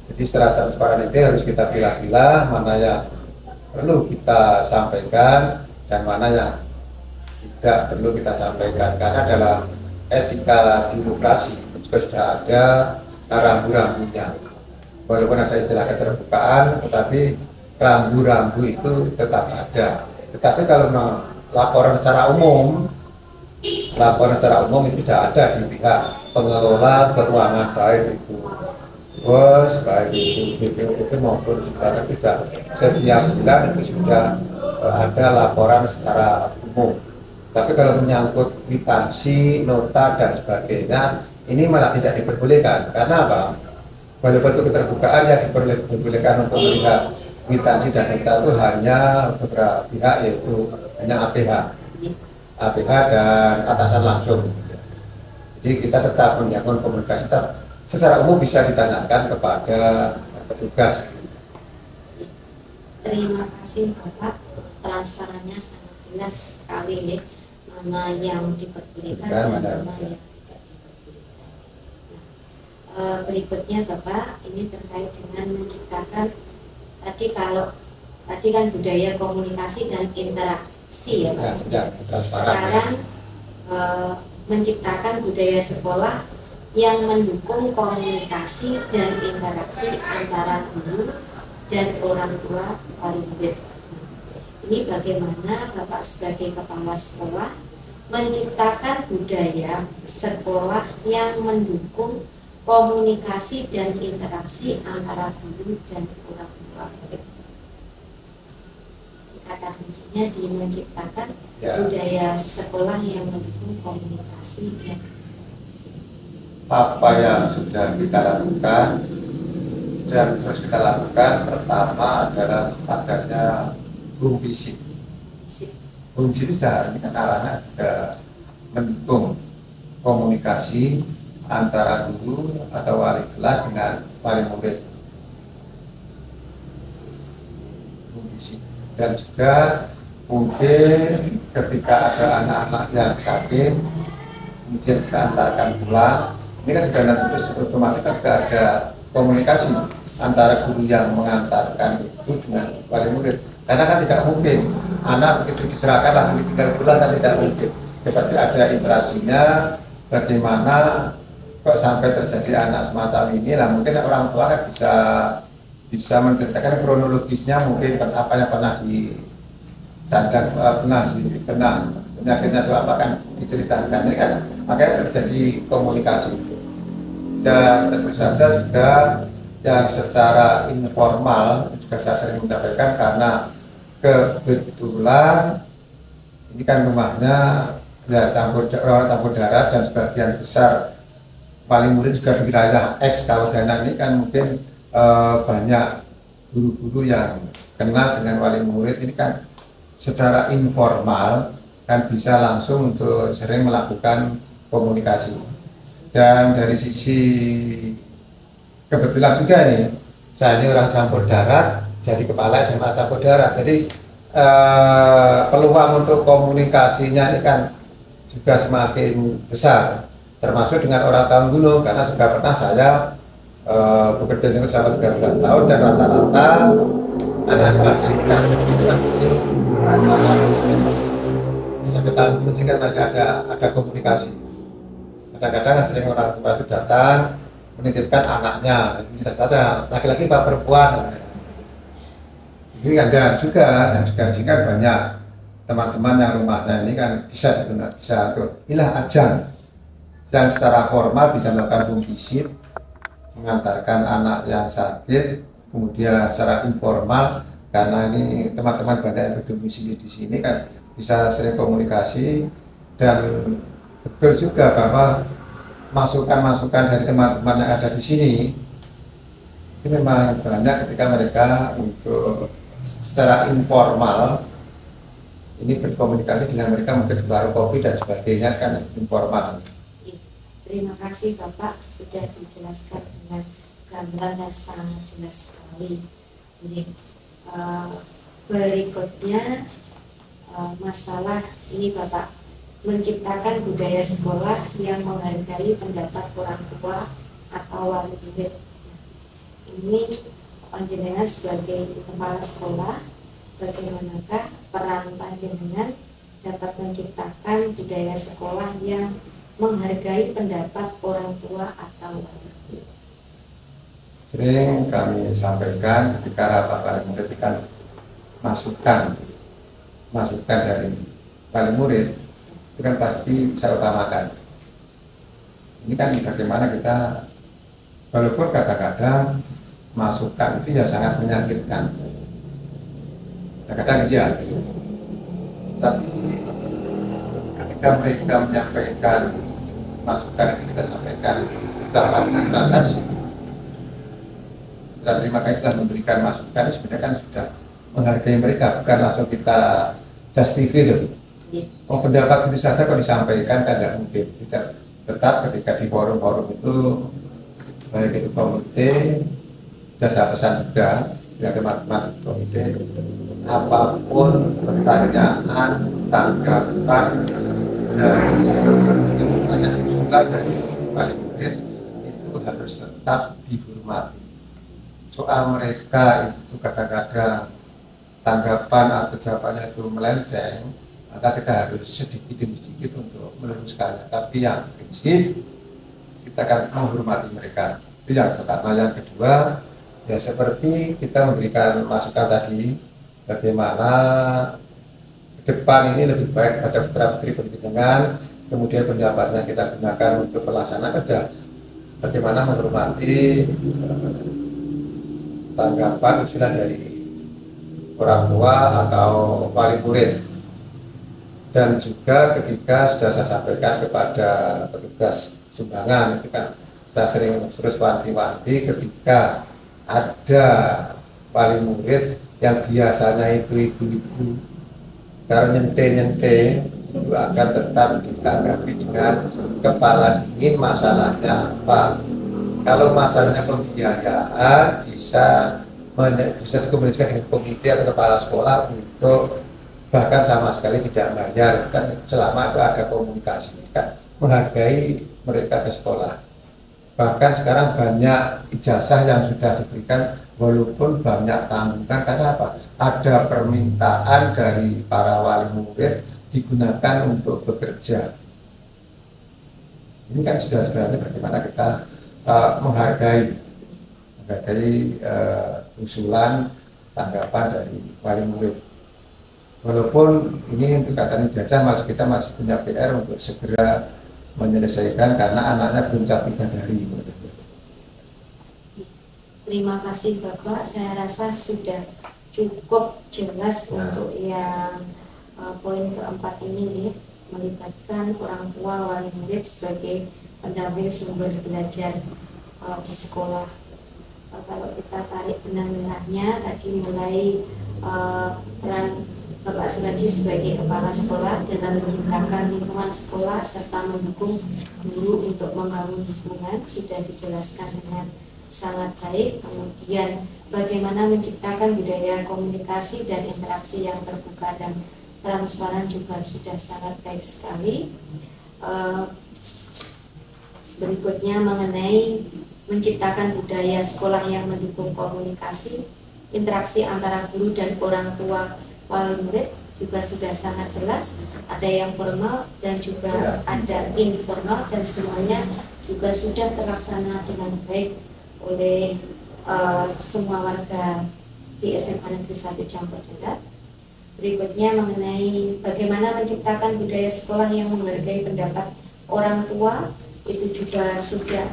Jadi secara transparan itu harus kita pilih-pilih mana yang perlu kita sampaikan dan mana yang tidak perlu kita sampaikan, karena dalam etika birokrasi itu juga sudah ada rambu-rambunya. Walaupun ada istilah keterbukaan, tetapi rambu-rambu itu tetap ada. Tetapi kalau laporan secara umum itu sudah ada di pihak pengelola keuangan, baik itu bos, baik itu BPUP maupun saudara, tidak setiap bulan itu sudah ada laporan secara umum. Tapi kalau menyangkut kwitansi, nota dan sebagainya, ini malah tidak diperbolehkan. Karena apa? Walaupun itu keterbukaan yang diperbolehkan untuk melihat kwitansi dan nota itu hanya beberapa pihak, yaitu hanya APH dan atasan langsung. Jadi kita tetap membangun komunikasi, secara umum bisa ditanyakan kepada petugas. Terima kasih Bapak, transparannya sangat jelas sekali ya, mana yang diperbolehkan dan mana yang tidak diperbolehkan. Berikutnya Bapak, ini terkait dengan menciptakan tadi kan budaya komunikasi dan interaksi ya Pak. Sekarang menciptakan budaya sekolah yang mendukung komunikasi dan interaksi antara guru dan orang tua wali murid. Ini bagaimana Bapak sebagai kepala sekolah menciptakan budaya sekolah yang mendukung komunikasi dan interaksi antara guru dan orang tua murid. Kata kuncinya di menciptakan budaya sekolah yang mendukung komunikasi dan interaksi. Apa yang sudah kita lakukan dan terus kita lakukan, pertama adalah adanya home visit. Home visit sehari ini kan arahnya juga mendukung komunikasi antara guru atau wali kelas dengan wali murid. Home visit. Dan juga mungkin ketika ada anak-anak yang sakit, kemudian kita antarkan pulang, ini kan juga nanti terus otomatis juga ada komunikasi antara guru yang mengantarkan itu dengan wali murid. Karena kan tidak mungkin anak begitu diserahkan langsung ditinggal pulang, kan tidak mungkin. Ya, pasti ada interaksinya, bagaimana kok sampai terjadi anak semacam ini. Lah mungkin orang tua kan bisa menceritakan kronologisnya, mungkin apa yang pernah disandang, pernah penyakitnya itu apa kan diceritakan, ini kan makanya terjadi komunikasi. Dan tentu saja juga yang secara informal juga saya sering menyampaikan, karena kebetulan ini kan rumahnya ya campur darat dan sebagian besar wali murid juga di wilayah X Kawadana ini kan mungkin banyak guru-guru yang kenal dengan wali murid. Ini kan secara informal kan bisa langsung untuk sering melakukan komunikasi. Dan dari sisi kebetulan juga nih, saya ini orang campur darat, jadi kepala SMA campur darat, jadi peluang untuk komunikasinya ini kan juga semakin besar. termasuk dengan orang tahun gunung, karena sudah pernah saya bekerja dengan selama 13 tahun dan rata-rata anak sekolah di sini kan sampai tahun gunung kan masih ada komunikasi. Kadang-kadang sering orang tua itu datang menitipkan anaknya, bisa saja laki-laki apa perempuan. Ini kan dan juga di sini kan banyak teman-teman yang rumahnya ini kan bisa digunakan, bisa untuk inilah ajang yang secara formal bisa melakukan home visit, mengantarkan anak yang sakit, kemudian secara informal karena ini teman-teman banyak yang berdomisili di sini kan bisa sering komunikasi, dan betul juga bahwa masukan-masukan dari teman-teman yang ada di sini itu memang banyak ketika mereka untuk secara informal ini berkomunikasi dengan mereka mungkin di warung kopi dan sebagainya kan informal. Terima kasih Bapak sudah dijelaskan dengan gambaran yang sangat jelas sekali. Ini berikutnya masalah ini Bapak menciptakan budaya sekolah yang menghargai pendapat orang tua atau wali murid. Ini panjenengan sebagai kepala sekolah, bagaimanakah peran panjenengan dapat menciptakan budaya sekolah yang menghargai pendapat orang tua atau wali murid? Sering kami sampaikan ketika rapat wali murid kan masukan dari wali murid itu kan pasti saya utamakan. Ini kan bagaimana kita, walaupun kadang-kadang masukan itu ya sangat menyakitkan, kadang-kadang iya, tapi ketika mereka menyampaikan masukan itu kita sampaikan ucapan terima kasih. Kita terima kasih telah memberikan masukan, sebenarnya kan sudah menghargai mereka, bukan langsung kita justify itu. Oh, pendapat itu saja kalau disampaikan kan tidak mungkin. Kita tetap ketika di forum-forum itu baik itu komite, jasa pesan juga dengan teman-teman komite, apapun pertanyaan, tanggapan dari pertanyaan usulan dari wali murid itu harus tetap dihormati. Soal mereka itu kadang-kadang tanggapan atau jawabannya itu melenceng, maka kita harus sedikit demi sedikit untuk meluruskannya. Tapi yang prinsip kita akan menghormati mereka. Itu yang pertama. Yang kedua, ya seperti kita memberikan masukan tadi, bagaimana ke depan ini lebih baik pada putra-putri pendidikan, kemudian pendapatnya kita gunakan untuk pelaksana kerja, bagaimana menghormati tanggapan usulan dari orang tua atau wali murid. Dan juga ketika sudah saya sampaikan kepada petugas sumbangan, itu kan saya sering terus wanti-wanti ketika ada wali murid yang biasanya itu ibu-ibu karena nyente-nyente itu akan tetap ditanggapi dengan kepala dingin. Masalahnya apa? Kalau masalahnya pembiayaan bisa dikomunikasikan dengan komite atau kepala sekolah untuk bahkan sama sekali tidak bayar, kan selama itu ada komunikasi, kan menghargai mereka ke sekolah. Bahkan sekarang banyak ijazah yang sudah diberikan walaupun banyak tanggungan, karena apa? Ada permintaan dari para wali murid digunakan untuk bekerja. Ini kan sudah sebenarnya bagaimana kita menghargai usulan tanggapan dari wali murid. Walaupun ini untuk kata ijazah kita masih punya PR untuk segera menyelesaikan karena anaknya belum sampai dari. Terima kasih Bapak, saya rasa sudah cukup jelas untuk yang poin keempat ini nih, melibatkan orang tua wali murid sebagai pendamping sumber belajar di sekolah. Kalau kita tarik benang merahnya tadi mulai peran Bapak Suraji sebagai kepala sekolah dalam menciptakan lingkungan sekolah serta mendukung guru untuk membangun hubungan sudah dijelaskan dengan sangat baik. Kemudian bagaimana menciptakan budaya komunikasi dan interaksi yang terbuka dan transparan juga sudah sangat baik sekali. Berikutnya mengenai menciptakan budaya sekolah yang mendukung komunikasi, interaksi antara guru dan orang tua wali murid juga sudah sangat jelas. Ada yang formal dan juga ada informal, dan semuanya juga sudah terlaksana dengan baik oleh semua warga di SMA Negeri 1 Campur Darat. Berikutnya mengenai bagaimana menciptakan budaya sekolah yang menghargai pendapat orang tua, itu juga sudah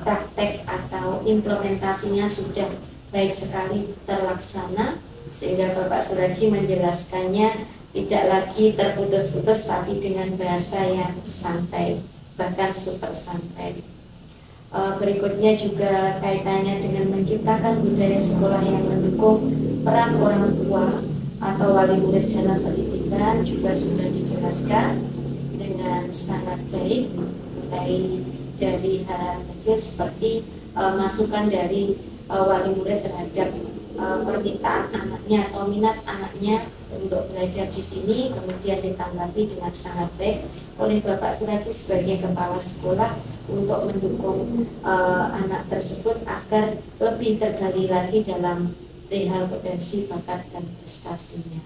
praktek atau implementasinya sudah baik sekali terlaksana, sehingga Bapak Suraji menjelaskannya tidak lagi terputus-putus tapi dengan bahasa yang santai, bahkan super santai. Berikutnya juga kaitannya dengan menciptakan budaya sekolah yang mendukung peran orang tua atau wali murid dalam pendidikan juga sudah dijelaskan dengan sangat baik, mulai dari hal-hal kecil seperti masukan dari wali murid terhadap permintaan anaknya atau minat anaknya untuk belajar di sini, kemudian ditanggapi dengan sangat baik oleh Bapak Suraji sebagai kepala sekolah untuk mendukung anak tersebut agar lebih tergali lagi dalam perihal potensi, bakat, dan prestasinya.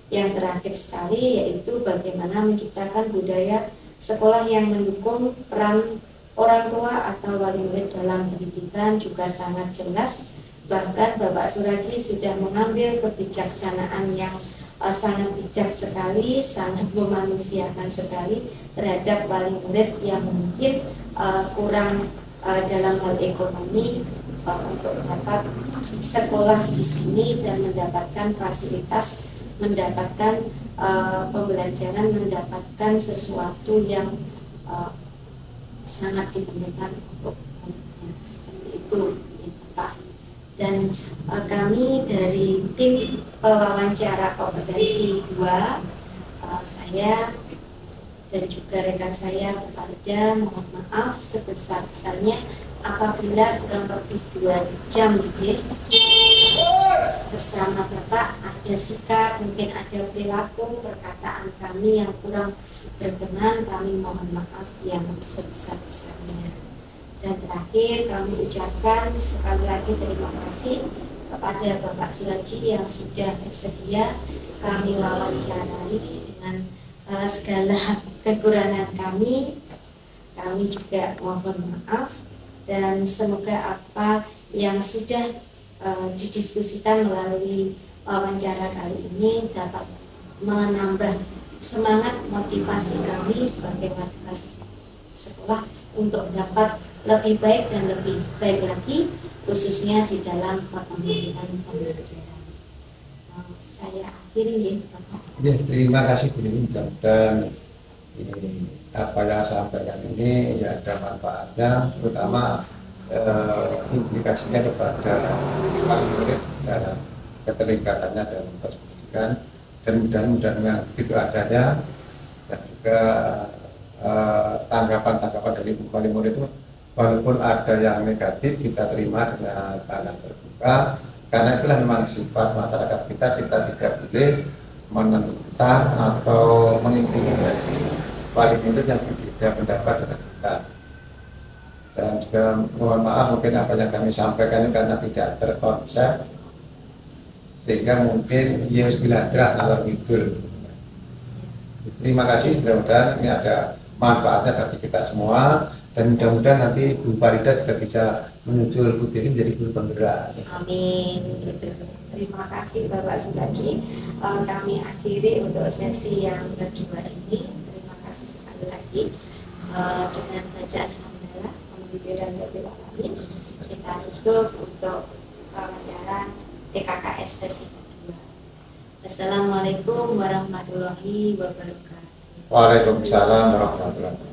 Yang terakhir sekali yaitu bagaimana menciptakan budaya sekolah yang mendukung peran orang tua atau wali murid dalam pendidikan juga sangat jelas. Bahkan Bapak Suraji sudah mengambil kebijaksanaan yang sangat bijak sekali, sangat memanusiakan sekali terhadap wali murid yang mungkin kurang dalam hal ekonomi untuk dapat sekolah di sini dan mendapatkan fasilitas, mendapatkan pembelajaran, mendapatkan sesuatu yang sangat diperlukan untuk seperti itu, Pak. Dan kami dari tim pewawancara kompetensi 2, saya dan juga rekan saya Bu Farida mohon maaf sebesar-besarnya apabila kurang lebih 2 jam lebih bersama Bapak ada sikap, mungkin ada perilaku, perkataan kami yang kurang berkenan, kami mohon maaf yang sebesar-besarnya. Dan terakhir kami ucapkan sekali lagi terima kasih kepada Bapak Suraji yang sudah bersedia kami wawancarai dengan segala kekurangan kami. Kami juga mohon maaf, dan semoga apa yang sudah didiskusikan melalui wawancara kali ini dapat menambah semangat motivasi kami sebagai warga sekolah untuk dapat lebih baik dan lebih baik lagi, khususnya di dalam kepemimpinan pembelajaran. Saya akhiri ya, terima kasih Bu Nining, dan apa yang saya sampaikan ini ya ada manfaatnya, terutama implikasinya kepada wali murid dan keterlibatannya dalam proses pendidikan, dan mudah-mudahan begitu adanya, dan juga tanggapan-tanggapan dari wali murid itu walaupun ada yang negatif kita terima dengan tangan terbuka, karena itulah memang sifat masyarakat kita tidak boleh menentang atau mengintimidasi wali murid yang berbeda pendapat dengan kita. Dan juga mohon maaf mungkin apa yang kami sampaikan ini karena tidak terkonsep, sehingga mungkin Yesus biladra alor ngidul. Terima kasih, mudah-mudahan ini ada manfaatnya bagi kita semua, dan mudah-mudahan nanti Bu Farida juga bisa menyusul Bu Tini menjadi guru penggerak. Amin. Terima kasih Bapak Suraji. Kami akhiri untuk sesi yang kedua ini. Terima kasih sekali lagi dengan bacaan hamdalah pembimbingan dari Alamin. Kita tutup untuk wawancara PKKS sesi kedua. Assalamualaikum warahmatullahi wabarakatuh. Waalaikumsalam warahmatullahi wabarakatuh.